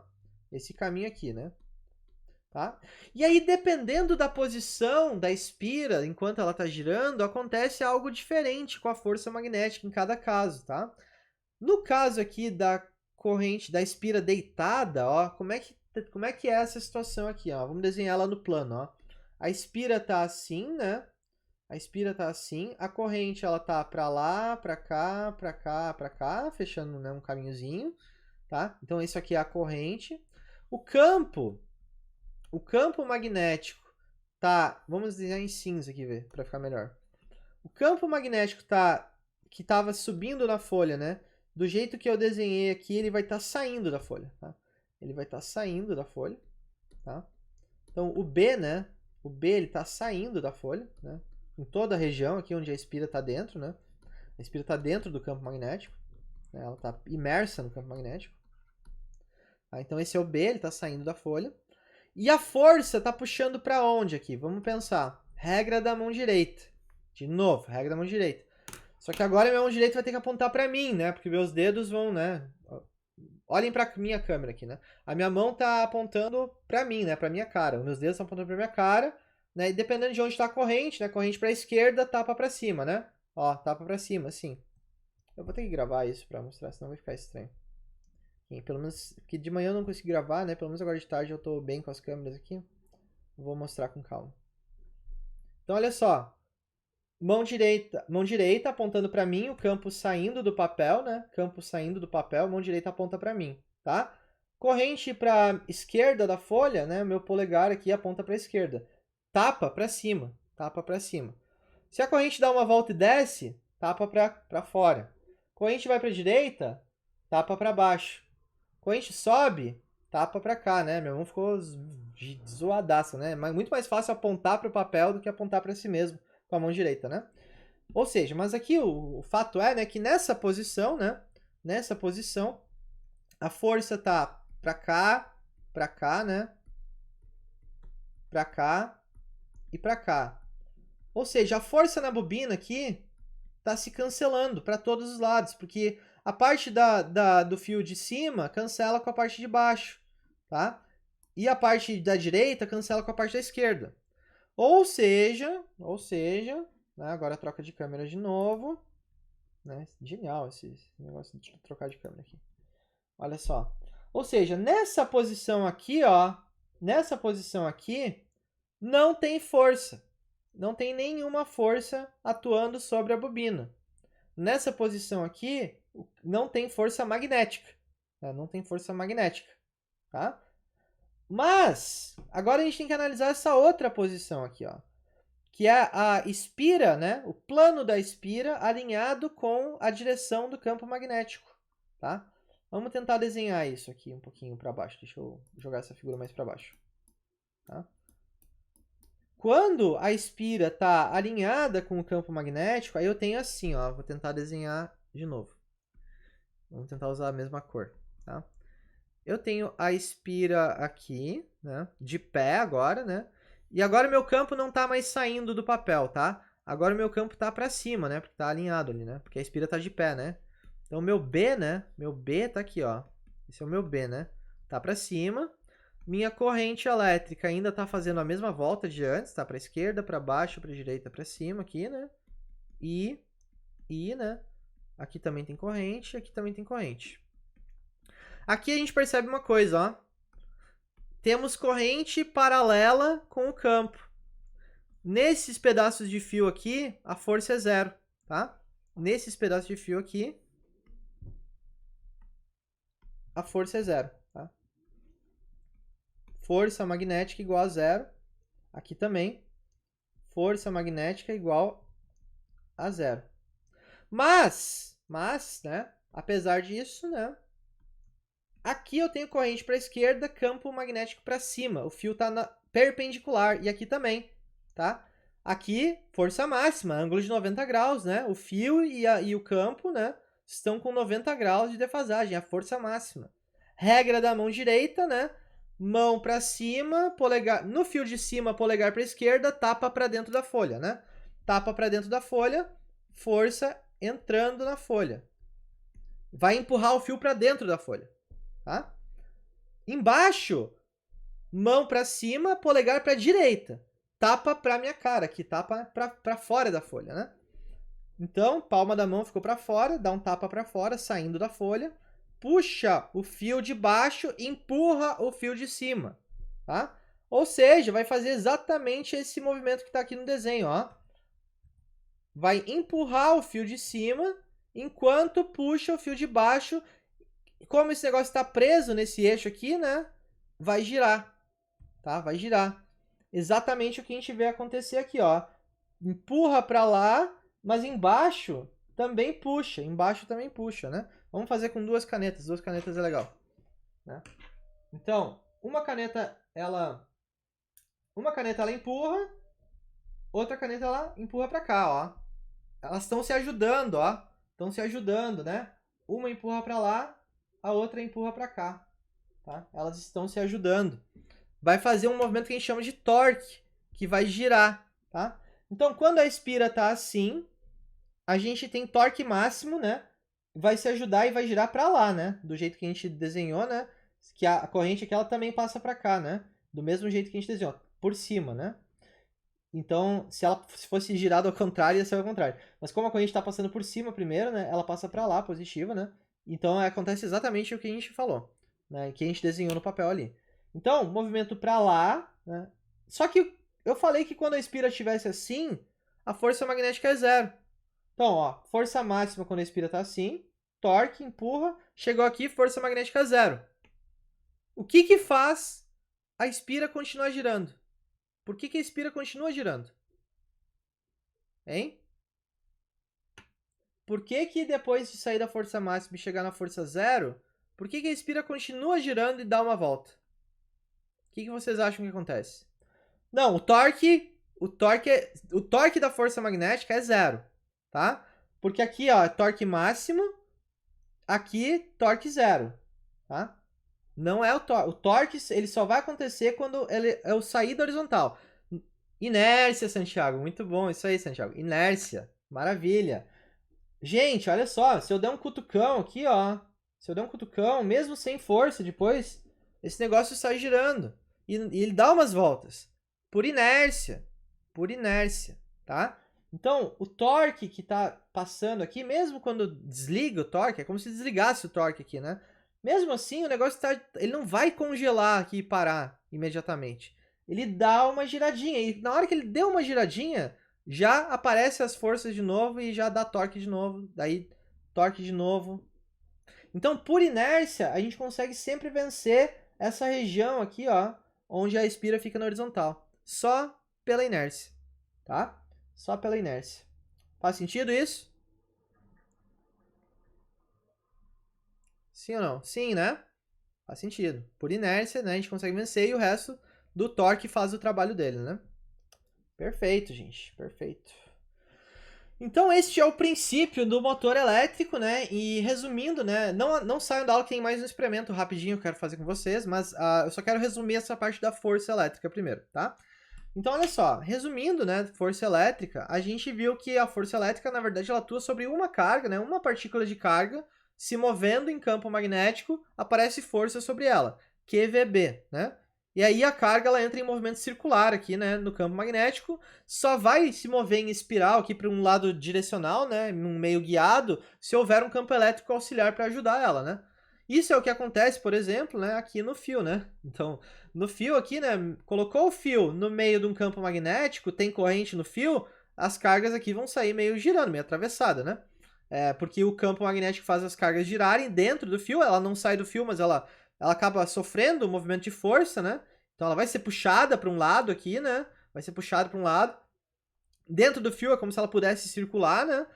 S1: Esse caminho aqui, né? Tá? E aí, dependendo da posição da espira, enquanto ela está girando, acontece algo diferente com a força magnética em cada caso, tá? No caso aqui da corrente, da espira deitada, ó, como é que é essa situação aqui, ó? Vamos desenhar ela no plano, ó. A espira tá assim, né? A espira tá assim, a corrente ela tá para lá, para cá, para cá, para cá, fechando, né, um caminhozinho, tá? Então isso aqui é a corrente. O campo magnético tá, vamos desenhar em cinza aqui, ver, para ficar melhor. O campo magnético que estava subindo na folha, né? Do jeito que eu desenhei aqui, ele vai estar saindo da folha, tá? Ele vai estar saindo da folha, tá? Então, o B, né? O B, ele está saindo da folha, né? Em toda a região aqui onde a espira está dentro, né? A espira está dentro do campo magnético, né? Ela está imersa no campo magnético. Tá? Então, esse é o B, ele está saindo da folha. E a força está puxando para onde aqui? Vamos pensar. Regra da mão direita. De novo, regra da mão direita. Só que agora minha mão direita vai ter que apontar para mim, né? Porque meus dedos vão, né? Olhem para minha câmera aqui, né? A minha mão tá apontando para mim, né? Para minha cara. Os meus dedos estão apontando para minha cara, né? E dependendo de onde está a corrente, né? Corrente para a esquerda, tapa para cima, né? Ó, tapa para cima, assim. Eu vou ter que gravar isso para mostrar, senão vai ficar estranho. E pelo menos, porque de manhã eu não consegui gravar, né? Pelo menos agora de tarde eu tô bem com as câmeras aqui. Vou mostrar com calma. Então, olha só. Mão direita apontando para mim, o campo saindo do papel, né? Campo saindo do papel, mão direita aponta para mim, tá? Corrente para esquerda da folha, né? Meu polegar aqui aponta para a esquerda. Tapa para cima, tapa para cima. Se a corrente dá uma volta e desce, tapa para fora. Corrente vai para a direita, tapa para baixo. Corrente sobe, tapa para cá, né? Minha mão ficou zoadaça, né? Mas muito mais fácil apontar para o papel do que apontar para si mesmo com a mão direita, né? Ou seja, mas aqui o fato é, né, que nessa posição, né? Nessa posição, a força tá para cá, né? Para cá e para cá. Ou seja, a força na bobina aqui tá se cancelando para todos os lados, porque a parte do fio de cima cancela com a parte de baixo, tá? E a parte da direita cancela com a parte da esquerda. Ou seja, né, agora troca de câmera de novo. Né? Genial esse negócio de trocar de câmera aqui. Olha só. Ou seja, nessa posição aqui, ó, nessa posição aqui, não tem força. Não tem nenhuma força atuando sobre a bobina. Nessa posição aqui, não tem força magnética. Tá? Não tem força magnética. Tá? Mas, agora a gente tem que analisar essa outra posição aqui, ó. Que é a espira, né? O plano da espira alinhado com a direção do campo magnético, tá? Vamos tentar desenhar isso aqui um pouquinho para baixo. Deixa eu jogar essa figura mais para baixo, tá? Quando a espira está alinhada com o campo magnético, aí eu tenho assim, ó. Vou tentar desenhar de novo. Vamos tentar usar a mesma cor, tá? Eu tenho a espira aqui, né? De pé agora, né? E agora meu campo não está mais saindo do papel, tá? Agora o meu campo está para cima, né? Porque está alinhado ali, né? Porque a espira está de pé, né? Então meu B, né? Meu B tá aqui, ó. Esse é o meu B, né? Tá para cima. Minha corrente elétrica ainda está fazendo a mesma volta de antes, tá? Para esquerda, para baixo, para direita, para cima aqui, né? E, né? Aqui também tem corrente, aqui também tem corrente. Aqui a gente percebe uma coisa, ó. Temos corrente paralela com o campo. Nesses pedaços de fio aqui, a força é zero, tá? Nesses pedaços de fio aqui, a força é zero, tá? Força magnética igual a zero. Aqui também. Força magnética igual a zero. Mas, né? Apesar disso, né? Aqui eu tenho corrente para a esquerda, campo magnético para cima. O fio está perpendicular. E aqui também, tá? Aqui, força máxima, ângulo de 90 graus, né? O fio e o campo, né, estão com 90 graus de defasagem, a força máxima. Regra da mão direita, né? Mão para cima, polegar no fio de cima, polegar para a esquerda, tapa para dentro da folha, né? Tapa para dentro da folha, força entrando na folha. Vai empurrar o fio para dentro da folha, tá? Embaixo, mão para cima, polegar para a direita. Tapa para minha cara aqui, tapa para fora da folha, né? Então, palma da mão ficou para fora, dá um tapa para fora, saindo da folha. Puxa o fio de baixo, empurra o fio de cima, tá? Ou seja, vai fazer exatamente esse movimento que está aqui no desenho, ó. Vai empurrar o fio de cima, enquanto puxa o fio de baixo. Como esse negócio está preso nesse eixo aqui, né? Vai girar, tá? Vai girar. Exatamente o que a gente vê acontecer aqui, ó. Empurra para lá, mas embaixo também puxa. Embaixo também puxa, né? Vamos fazer com duas canetas. Duas canetas é legal, né? Então, uma caneta ela empurra, outra caneta ela empurra para cá, ó. Elas estão se ajudando, ó. Estão se ajudando, né? Uma empurra para lá, a outra empurra para cá, tá? Elas estão se ajudando. Vai fazer um movimento que a gente chama de torque, que vai girar, tá? Então, quando a espira tá assim, a gente tem torque máximo, né? Vai se ajudar e vai girar para lá, né? Do jeito que a gente desenhou, né? Que a corrente aqui ela também passa para cá, né? Do mesmo jeito que a gente desenhou, por cima, né? Então, se fosse girado ao contrário, ia ser ao contrário. Mas como a corrente está passando por cima primeiro, né? Ela passa para lá, positiva, né? Então, acontece exatamente o que a gente falou, né? Que a gente desenhou no papel ali. Então, movimento para lá, né? Só que eu falei que quando a espira estivesse assim, a força magnética é zero. Então, ó, força máxima quando a espira está assim, torque, empurra, chegou aqui, força magnética é zero. O que faz a espira continuar girando? Por que a espira continua girando? Hein? Por que depois de sair da força máxima e chegar na força zero, por que a espira continua girando e dá uma volta? O que vocês acham que acontece? Não, o torque da força magnética é zero, tá? Porque aqui, ó, torque máximo, aqui torque zero, tá? Não é o torque. O torque ele só vai acontecer quando eu sair da horizontal. Inércia, Santiago. Muito bom isso aí, Santiago. Inércia. Maravilha. Gente, olha só. Se eu der um cutucão aqui, ó. Se eu der um cutucão, mesmo sem força depois, esse negócio sai girando. E ele dá umas voltas. Por inércia. Por inércia, tá? Então, o torque que tá passando aqui, mesmo quando desliga o torque, é como se desligasse o torque aqui, né? Mesmo assim, o negócio ele não vai congelar aqui e parar imediatamente. Ele dá uma giradinha. E na hora que ele deu uma giradinha, já aparece as forças de novo e já dá torque de novo. Daí, torque de novo. Então, por inércia, a gente consegue sempre vencer essa região aqui, ó, onde a espira fica na horizontal. Só pela inércia, tá? Só pela inércia. Faz sentido isso? Sim ou não? Sim, né? Faz sentido. Por inércia, né, a gente consegue vencer e o resto do torque faz o trabalho dele, né? Perfeito, gente. Perfeito. Então, este é o princípio do motor elétrico, né? E resumindo, né? Não saiam da aula que tem mais um experimento rapidinho que eu quero fazer com vocês, mas eu só quero resumir essa parte da força elétrica primeiro, tá? Então, olha só. Resumindo, né? Força elétrica, a gente viu que a força elétrica, na verdade, ela atua sobre uma carga, né? Uma partícula de carga se movendo em campo magnético, aparece força sobre ela, QVB, né? E aí a carga ela entra em movimento circular aqui, né, no campo magnético, só vai se mover em espiral aqui para um lado direcional, né, num meio guiado, se houver um campo elétrico auxiliar para ajudar ela, né? Isso é o que acontece, por exemplo, né, aqui no fio, né? Então, no fio aqui, né, colocou o fio no meio de um campo magnético, tem corrente no fio, as cargas aqui vão sair meio girando, meio atravessada, né? Porque o campo magnético faz as cargas girarem dentro do fio, ela não sai do fio, mas ela acaba sofrendo um movimento de força, né? Então ela vai ser puxada para um lado aqui, né? Vai ser puxada para um lado. Dentro do fio é como se ela pudesse circular, né?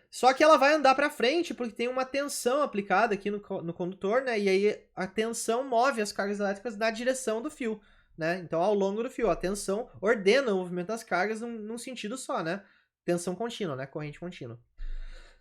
S1: Só que ela vai andar para frente porque tem uma tensão aplicada aqui no condutor, né? E aí a tensão move as cargas elétricas na direção do fio. né? Então, ao longo do fio, a tensão ordena o movimento das cargas num sentido só, né? Tensão contínua, né? Corrente contínua.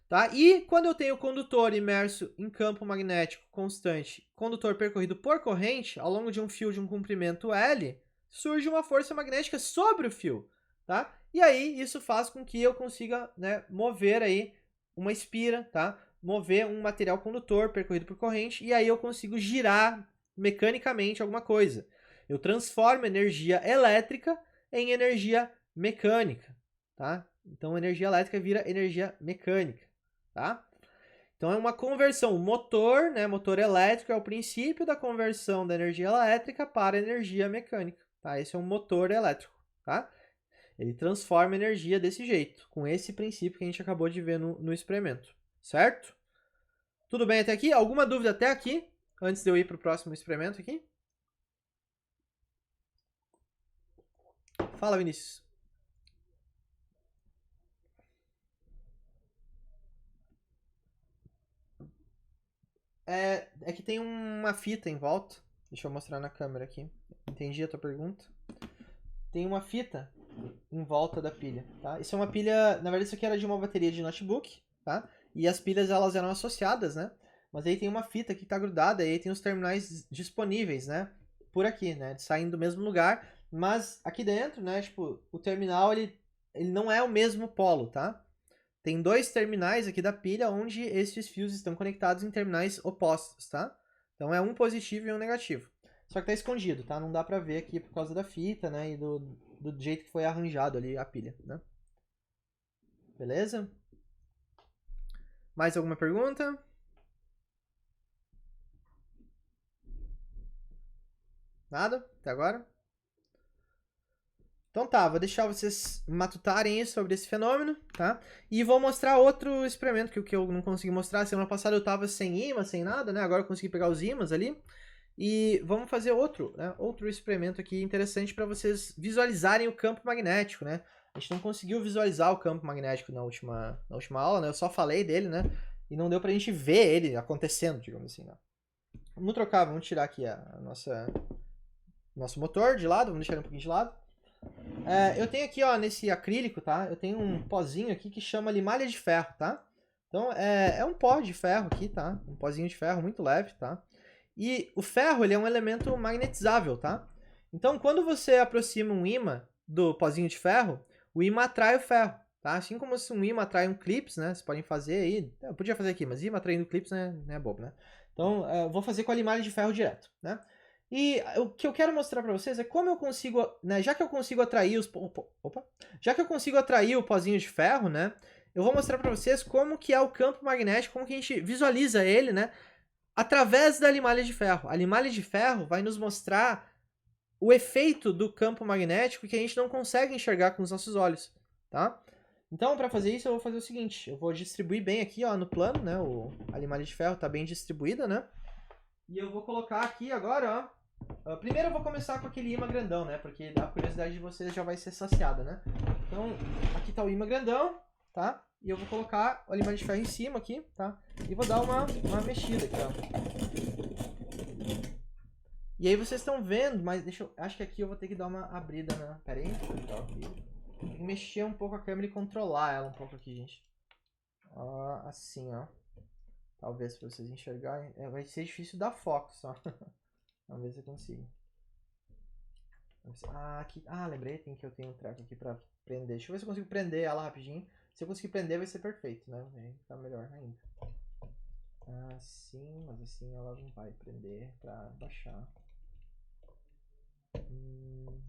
S1: Tá? E quando eu tenho condutor imerso em campo magnético constante, condutor percorrido por corrente, ao longo de um fio de um comprimento L, surge uma força magnética sobre o fio, tá? E aí isso faz com que eu consiga, né, mover aí uma espira, tá? Mover um material condutor percorrido por corrente, e aí eu consigo girar mecanicamente alguma coisa. Eu transformo energia elétrica em energia mecânica, tá? Então energia elétrica vira energia mecânica. Tá? Então é uma conversão. O motor, né, motor elétrico, é o princípio da conversão da energia elétrica para energia mecânica. Tá? Esse é um motor elétrico. Tá? Ele transforma energia desse jeito, com esse princípio que a gente acabou de ver no experimento. Certo? Tudo bem até aqui? Alguma dúvida até aqui? Antes de eu ir para o próximo experimento aqui? Fala, Vinícius. É que tem uma fita em volta. Deixa eu mostrar na câmera aqui. Entendi a tua pergunta. Tem uma fita em volta da pilha, tá? Isso é uma pilha, na verdade isso aqui era de uma bateria de notebook, tá? E as pilhas elas eram associadas, né? Mas aí tem uma fita que tá grudada e aí tem os terminais disponíveis, né? Por aqui, né? Saindo do mesmo lugar, mas aqui dentro, né? Tipo, o terminal ele não é o mesmo polo, tá? Tem dois terminais aqui da pilha onde esses fios estão conectados em terminais opostos, tá? Então é um positivo e um negativo. Só que tá escondido, tá? Não dá pra ver aqui por causa da fita, né? E do jeito que foi arranjado ali a pilha, né? Beleza? Mais alguma pergunta? Nada? Até agora? Então tá, vou deixar vocês matutarem sobre esse fenômeno, tá? E vou mostrar outro experimento que eu não consegui mostrar. Semana passada eu tava sem imã, sem nada, né? Agora eu consegui pegar os imãs ali. E vamos fazer outro, né? Outro experimento aqui interessante para vocês visualizarem o campo magnético, né? A gente não conseguiu visualizar o campo magnético na última aula, né? Eu só falei dele, né? E não deu pra gente ver ele acontecendo, digamos assim, né? Vamos trocar, vamos tirar aqui nosso motor de lado, vamos deixar ele um pouquinho de lado. Eu tenho aqui, ó, nesse acrílico, tá? Eu tenho um pozinho aqui que chama limalha de ferro, tá? Então, é um pó de ferro aqui, tá? Um pozinho de ferro muito leve, tá? E o ferro, ele é um elemento magnetizável, tá? Então, quando você aproxima um ímã do pozinho de ferro, o ímã atrai o ferro, tá? Assim como se um ímã atrai um clips, né? Vocês podem fazer aí, eu podia fazer aqui, mas ímã atraindo clips, né? Não é bobo, né? Então, eu vou fazer com a limalha de ferro direto, né? E o que eu quero mostrar para vocês é como eu consigo, né, já que eu consigo atrair já que eu consigo atrair o pozinho de ferro, né, eu vou mostrar para vocês como que é o campo magnético, como que a gente visualiza ele, né, através da limalha de ferro. A limalha de ferro vai nos mostrar o efeito do campo magnético que a gente não consegue enxergar com os nossos olhos, tá? Então, para fazer isso, eu vou fazer o seguinte, eu vou distribuir bem aqui, ó, no plano, né, a limalha de ferro tá bem distribuída, né, e eu vou colocar aqui agora, ó, primeiro eu vou começar com aquele imã grandão, né? Porque a curiosidade de vocês já vai ser saciada, né? Então, aqui tá o imã grandão, tá? E eu vou colocar o limalha de ferro em cima aqui, tá? E vou dar uma mexida aqui, ó. E aí vocês estão vendo, mas acho que aqui eu vou ter que dar uma abrida, né? Pera aí, tem que mexer um pouco a câmera e controlar ela um pouco aqui, gente. Ó, assim, ó. Talvez pra vocês enxergarem. Vai ser difícil dar foco só. Vamos ver se eu consigo. Aqui. Lembrei, eu tenho um treco aqui pra prender. Deixa eu ver se eu consigo prender ela rapidinho. Se eu conseguir prender, vai ser perfeito, né? Aí fica melhor ainda. Assim, mas assim ela não vai prender pra baixar.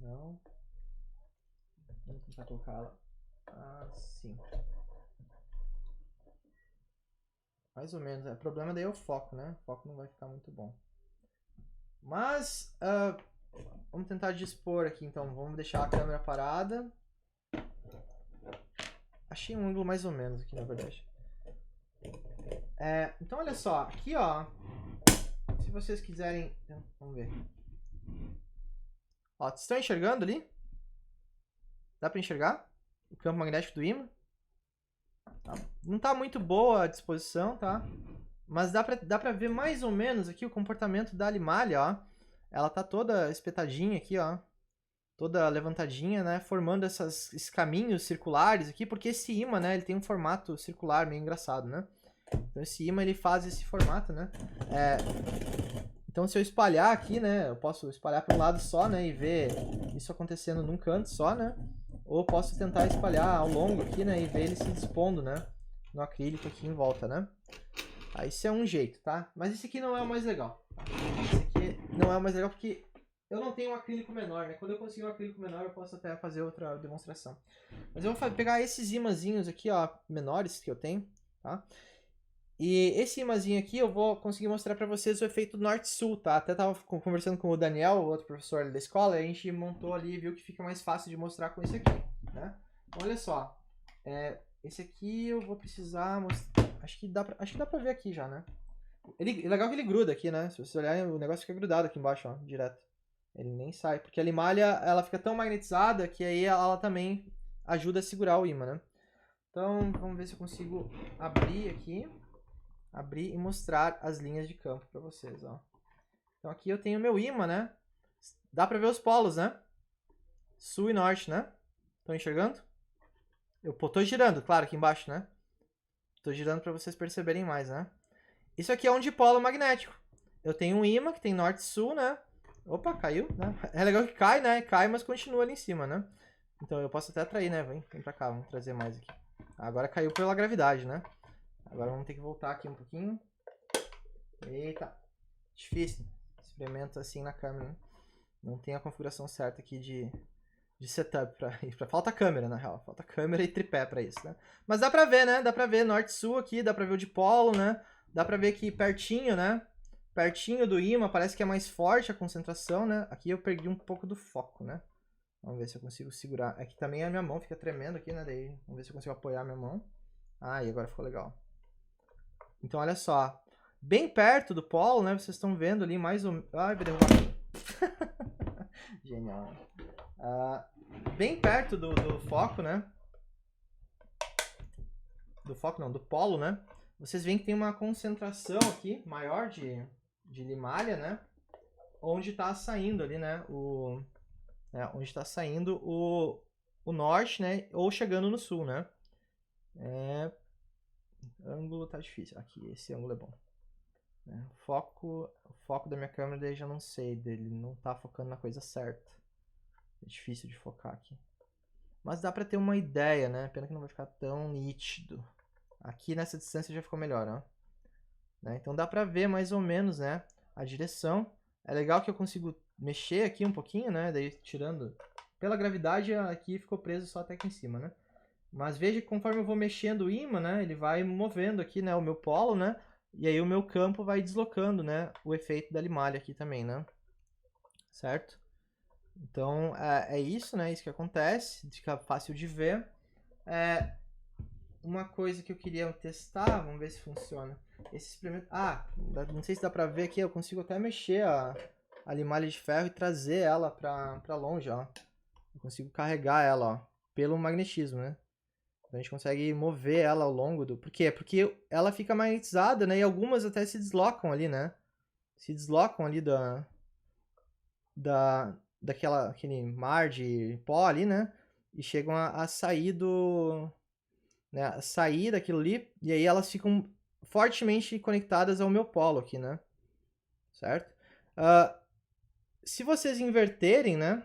S1: Não. Vamos tentar colocar ela assim. Mais ou menos. O problema daí é o foco, né? O foco não vai ficar muito bom. Mas, vamos tentar dispor aqui, então. Vamos deixar a câmera parada. Achei um ângulo mais ou menos aqui, na verdade. Então, olha só. Aqui, ó. Se vocês quiserem... Vamos ver. Ó, estão enxergando ali? Dá pra enxergar? O campo magnético do ímã. Tá. Não tá muito boa a disposição, tá? Mas dá pra ver mais ou menos aqui o comportamento da limalha, ó. ela tá toda espetadinha aqui, ó. Toda levantadinha, né? Formando esses caminhos circulares aqui, porque esse ímã, né? Ele tem um formato circular meio engraçado, né? Então esse ímã, ele faz esse formato, né? Então se eu espalhar aqui, né? Eu posso espalhar para um lado só, né? E ver isso acontecendo num canto só, né? Ou posso tentar espalhar ao longo aqui, né? E ver ele se dispondo, né? No acrílico aqui em volta, né? Aí esse é um jeito, tá? Mas esse aqui não é o mais legal. Esse aqui não é o mais legal porque eu não tenho um acrílico menor, né? Quando eu conseguir um acrílico menor, eu posso até fazer outra demonstração. Mas eu vou pegar esses imãzinhos aqui, ó, menores que eu tenho, tá? E esse imãzinho aqui eu vou conseguir mostrar pra vocês o efeito norte-sul, tá? Até tava conversando com o Daniel, o outro professor ali da escola, e a gente montou ali e viu que fica mais fácil de mostrar com esse aqui, né? Então, olha só. Esse aqui eu vou precisar mostrar. Acho que dá pra ver aqui já, né? É legal que ele gruda aqui, né? Se vocês olharem, o negócio fica grudado aqui embaixo, ó, direto. Ele nem sai, porque a limalha, ela fica tão magnetizada que aí ela também ajuda a segurar o ímã, né? Então, vamos ver se eu consigo abrir aqui. Abrir e mostrar as linhas de campo pra vocês, ó. Então aqui eu tenho meu ímã, né? Dá pra ver os polos, né? Sul e norte, né? Estão enxergando? Eu tô girando, claro, aqui embaixo, né? Tô girando pra vocês perceberem mais, né? Isso aqui é um dipolo magnético. Eu tenho um ímã que tem norte e sul, né? Opa, caiu, né? É legal que cai, né? Cai, mas continua ali em cima, né? Então eu posso até atrair, né? Vem pra cá, vamos trazer mais aqui. Agora caiu pela gravidade, né? Agora vamos ter que voltar aqui um pouquinho. Eita. Difícil. Experimento assim na câmera, né? Não tem a configuração certa aqui de setup pra isso. Falta câmera, na real. Falta câmera e tripé pra isso, né? Mas dá pra ver, né? Dá pra ver norte e sul aqui, dá pra ver o dipolo, né? Dá pra ver aqui pertinho, né? Pertinho do ímã, parece que é mais forte a concentração, né? Aqui eu perdi um pouco do foco, né? Vamos ver se eu consigo segurar. Aqui também a minha mão fica tremendo aqui, né? Daí, vamos ver se eu consigo apoiar a minha mão. Ah, e agora ficou legal. Então, olha só. Bem perto do polo, né? Vocês estão vendo ali mais ou menos... Ai, vai derrubar. Genial. Bem perto do foco, né? Do foco não, do polo, né? Vocês veem que tem uma concentração aqui maior de limalha, né? Onde está saindo ali, né? Onde está saindo o norte, né? Ou chegando no sul, né? Ângulo tá difícil. Aqui, esse ângulo é bom. O foco da minha câmera daí já não sei, dele não tá focando na coisa certa. É difícil de focar aqui. Mas dá pra ter uma ideia, né? Pena que não vai ficar tão nítido. Aqui nessa distância já ficou melhor, ó. Né? Então dá pra ver mais ou menos, né? A direção. É legal que eu consigo mexer aqui um pouquinho, né? Daí tirando... Pela gravidade aqui ficou preso só até aqui em cima, né? Mas veja que conforme eu vou mexendo o ímã, né? Ele vai movendo aqui, né? O meu polo, né? E aí o meu campo vai deslocando, né? O efeito da limalha aqui também, né? Certo? Então, é isso, né? Isso que acontece. Fica fácil de ver. Uma coisa que eu queria testar, vamos ver se funciona. Esse experimento... não sei se dá pra ver aqui, eu consigo até mexer a limalha de ferro e trazer ela pra longe, ó. Eu consigo carregar ela, ó, pelo magnetismo, né? Então a gente consegue mover ela ao longo do... Por quê? Porque ela fica magnetizada, né? E algumas até se deslocam ali, né? Se deslocam ali daquele mar de pó ali, né? E chegam a sair né? A sair daquilo ali. E aí elas ficam fortemente conectadas ao meu polo aqui, né? Certo? Se vocês inverterem, né?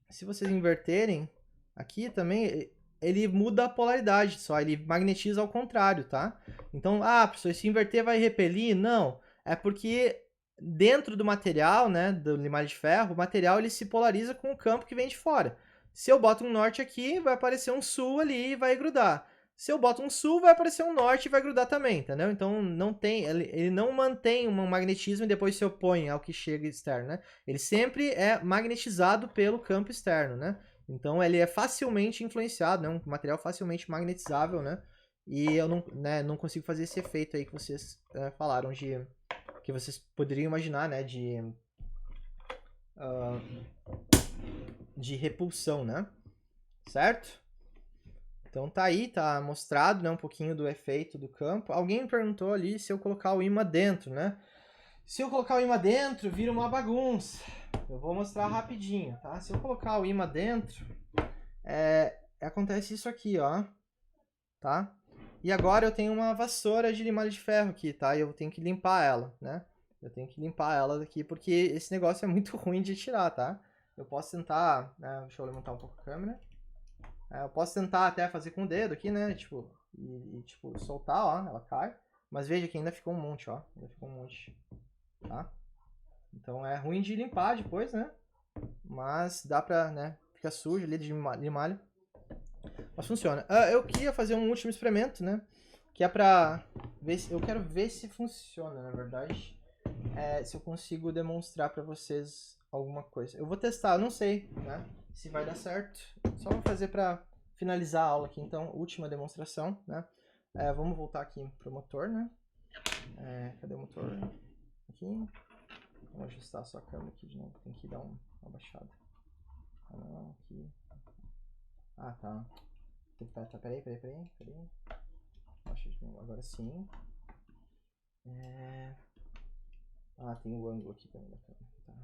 S1: Se vocês inverterem aqui também, ele muda a polaridade só, ele magnetiza ao contrário, tá? Então, professor, se inverter vai repelir? Não, é porque dentro do material, né, do limalha de ferro, o material ele se polariza com o campo que vem de fora. Se eu boto um norte aqui, vai aparecer um sul ali e vai grudar. Se eu boto um sul, vai aparecer um norte e vai grudar também, entendeu? Então, não tem, ele não mantém um magnetismo e depois se opõe ao que chega externo, né? Ele sempre é magnetizado pelo campo externo, né? Então ele é facilmente influenciado, né? Um material facilmente magnetizável, né? E eu não consigo fazer esse efeito aí que vocês falaram que vocês poderiam imaginar, né? De repulsão, né? Certo? Então tá aí, tá mostrado, né, um pouquinho do efeito do campo. Alguém me perguntou ali se eu colocar o ímã dentro, né? Se eu colocar o imã dentro, vira uma bagunça. Eu vou mostrar rapidinho, tá? Se eu colocar o imã dentro, acontece isso aqui, ó. Tá? E agora eu tenho uma vassoura de limar de ferro aqui, tá? E eu tenho que limpar ela, né? Eu tenho que limpar ela daqui porque esse negócio é muito ruim de tirar, tá? Eu posso tentar, né? Deixa eu levantar um pouco a câmera. Eu posso tentar até fazer com o dedo aqui, né? Tipo, tipo, soltar, ó, ela cai. Mas veja que ainda ficou um monte, ó. Ainda ficou um monte, tá? Então é ruim de limpar depois, né? Mas dá pra, né? Fica sujo ali de limalho. Mas funciona. Eu queria fazer um último experimento, né? Que é pra ver se... Eu quero ver se funciona, na verdade. Se eu consigo demonstrar pra vocês alguma coisa. Eu vou testar, eu não sei, né? Se vai dar certo. Só vou fazer pra finalizar a aula aqui, então. Última demonstração, né? Vamos voltar aqui pro motor, né? Cadê o motor? Aqui. Vamos ajustar só a câmera aqui de novo. Tem que dar uma baixada. Ah, não, aqui. Ah, tá. Tá, peraí. Baixa de novo. Agora sim. Tem o ângulo aqui também da câmera. Tá.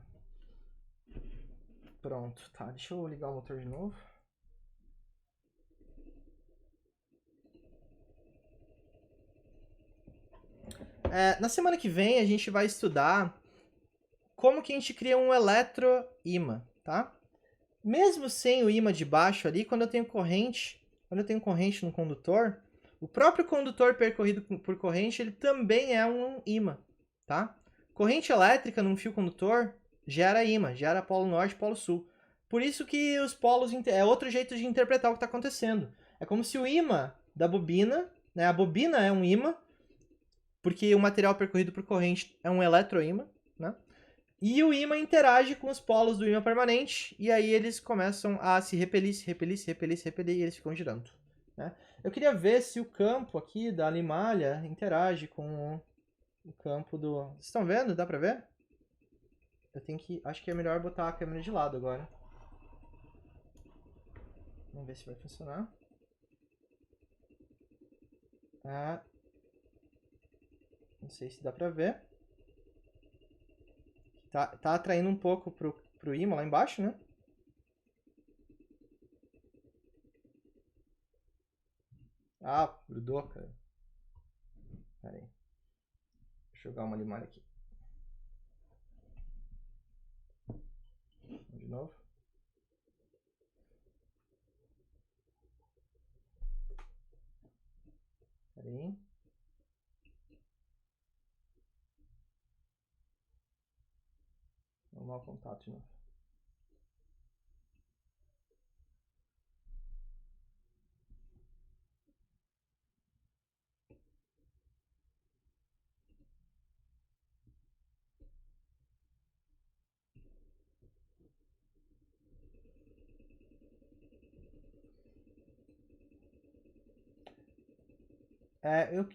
S1: Pronto, tá. Deixa eu ligar o motor de novo. Na semana que vem a gente vai estudar como que a gente cria um eletroímã, tá? Mesmo sem o ímã de baixo ali, quando eu tenho corrente no condutor, o próprio condutor percorrido por corrente, ele também é um ímã, tá? Corrente elétrica num fio condutor gera ímã, gera polo norte e polo sul. Por isso que os polos é outro jeito de interpretar o que está acontecendo. É como se o ímã da bobina, né? A bobina é um ímã, porque o material percorrido por corrente é um eletroímã, né? E o ímã interage com os polos do ímã permanente, e aí eles começam a se repelir, e eles ficam girando. Né? Eu queria ver se o campo aqui da limalha interage com o campo do... Vocês estão vendo? Dá pra ver? Eu tenho que... Acho que é melhor botar a câmera de lado agora. Vamos ver se vai funcionar. Não sei se dá pra ver. Tá atraindo um pouco pro ímã lá embaixo, né? Grudou, cara. Pera aí. Deixa eu jogar uma limalha aqui. De novo. Pera aí. Vamos ao contato de novo.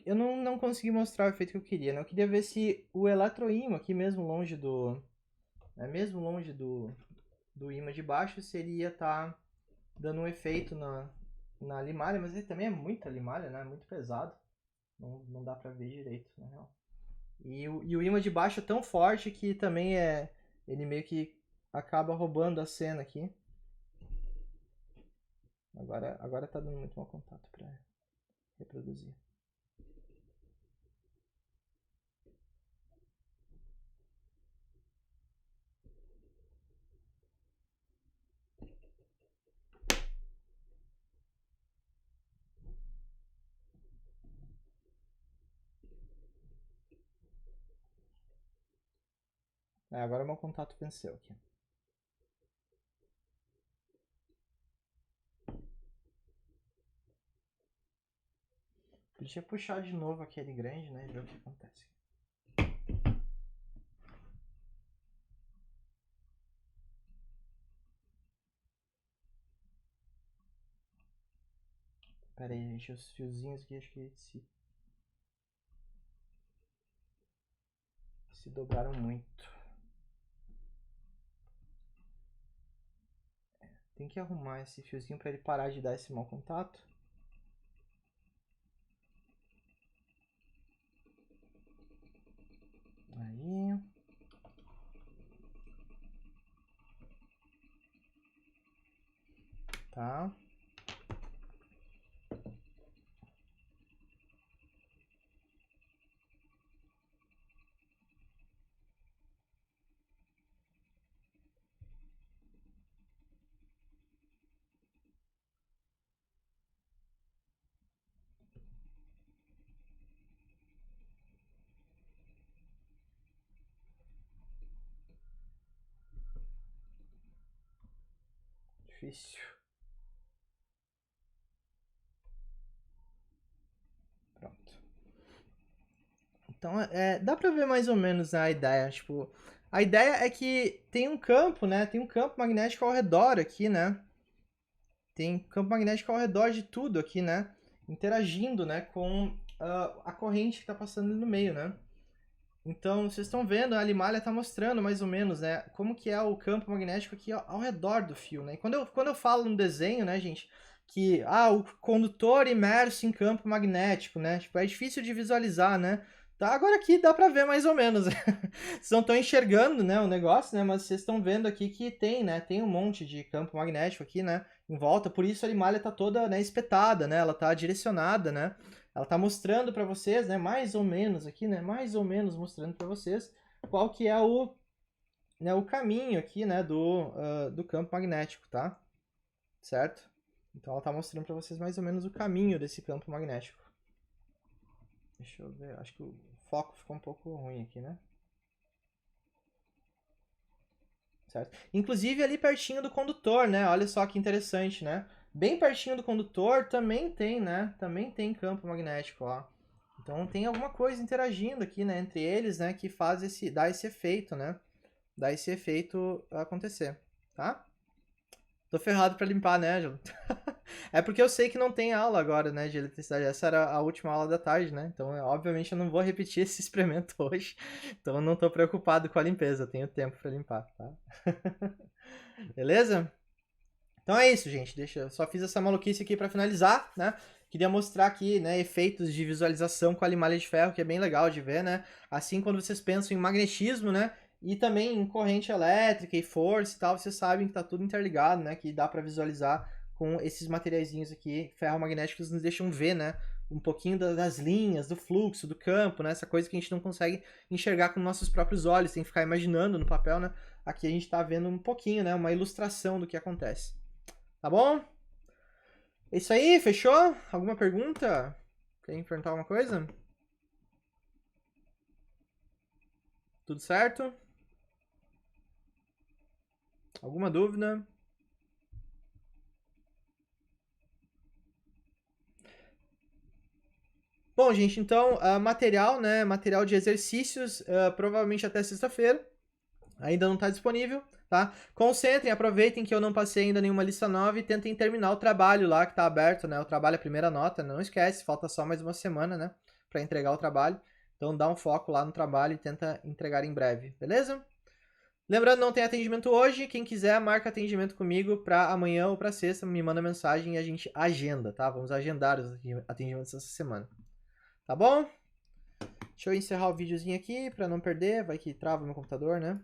S1: Eu não consegui mostrar o efeito que eu queria, né? Eu queria ver se o eletroímã aqui mesmo longe do... mesmo longe do ímã de baixo, se ele ia estar dando um efeito na limalha, mas ele também é muita limalha, né? Muito pesado. Não dá pra ver direito, na real. E o ímã de baixo é tão forte que também ele meio que acaba roubando a cena aqui. Agora tá dando muito mau contato pra reproduzir. Agora meu contato venceu aqui. Podia puxar de novo aquele grande, né? E ver o que acontece. Pera aí, gente. Os fiozinhos aqui acho que se dobraram muito. Tem que arrumar esse fiozinho para ele parar de dar esse mau contato. Aí. tá? Difícil. Pronto. Então, dá pra ver mais ou menos a ideia, tipo... A ideia é que tem um campo, né? Tem um campo magnético ao redor aqui, né? Tem campo magnético ao redor de tudo aqui, né? Interagindo, né? Com a corrente que está passando no meio, né? Então, vocês estão vendo, a limalha está mostrando mais ou menos, né? Como que é o campo magnético aqui ao redor do fio, né? E quando eu falo no desenho, né, gente? Que, o condutor imerso em campo magnético, né? Tipo, é difícil de visualizar, né? Tá, agora aqui dá para ver mais ou menos. Vocês não estão enxergando, né, o negócio, né? Mas vocês estão vendo aqui que tem, né? Tem um monte de campo magnético aqui, né? Em volta, por isso a limalha tá toda, né, espetada, né? Ela tá direcionada, né? Ela tá mostrando para vocês, né, mais ou menos aqui, né, mais ou menos mostrando para vocês qual que é o caminho aqui, né, do campo magnético, tá? Certo? Então ela tá mostrando para vocês mais ou menos o caminho desse campo magnético. Deixa eu ver, acho que o foco ficou um pouco ruim aqui, né? Certo? Inclusive ali pertinho do condutor, né? Olha só que interessante, né? Bem pertinho do condutor também tem, né? Também tem campo magnético, ó. Então tem alguma coisa interagindo aqui, né, entre eles, né, que dá esse efeito, né? Dá esse efeito acontecer, tá? Tô ferrado pra limpar, né, Ângelo? É porque eu sei que não tem aula agora, né, de eletricidade. Essa era a última aula da tarde, né? Então, obviamente, eu não vou repetir esse experimento hoje. Então, eu não tô preocupado com a limpeza. Eu tenho tempo pra limpar, tá? Beleza? Então é isso, gente. Eu só fiz essa maluquice aqui pra finalizar, né? Queria mostrar aqui, né, efeitos de visualização com a limalha de ferro, que é bem legal de ver, né? Assim, quando vocês pensam em magnetismo, né? E também em corrente elétrica e força e tal, vocês sabem que tá tudo interligado, né? Que dá para visualizar com esses materiaizinhos aqui, ferromagnéticos, nos deixam ver, né? Um pouquinho das linhas, do fluxo, do campo, né? Essa coisa que a gente não consegue enxergar com nossos próprios olhos, tem que ficar imaginando no papel, né? Aqui a gente tá vendo um pouquinho, né? Uma ilustração do que acontece. Tá bom? É isso aí, fechou? Alguma pergunta? Quer perguntar alguma coisa? Tudo certo? Alguma dúvida? Bom, gente, então, material, né? Material de exercícios, provavelmente até sexta-feira. Ainda não está disponível, tá? Concentrem, aproveitem que eu não passei ainda nenhuma lista nova e tentem terminar o trabalho lá que está aberto, né? O trabalho é a primeira nota, não esquece, falta só mais uma semana, né? Para entregar o trabalho. Então dá um foco lá no trabalho e tenta entregar em breve, beleza? Lembrando, não tem atendimento hoje. Quem quiser, marca atendimento comigo para amanhã ou para sexta, me manda mensagem e a gente agenda, tá? Vamos agendar os atendimentos essa semana. Tá bom? Deixa eu encerrar o videozinho aqui para não perder, vai que trava meu computador, né?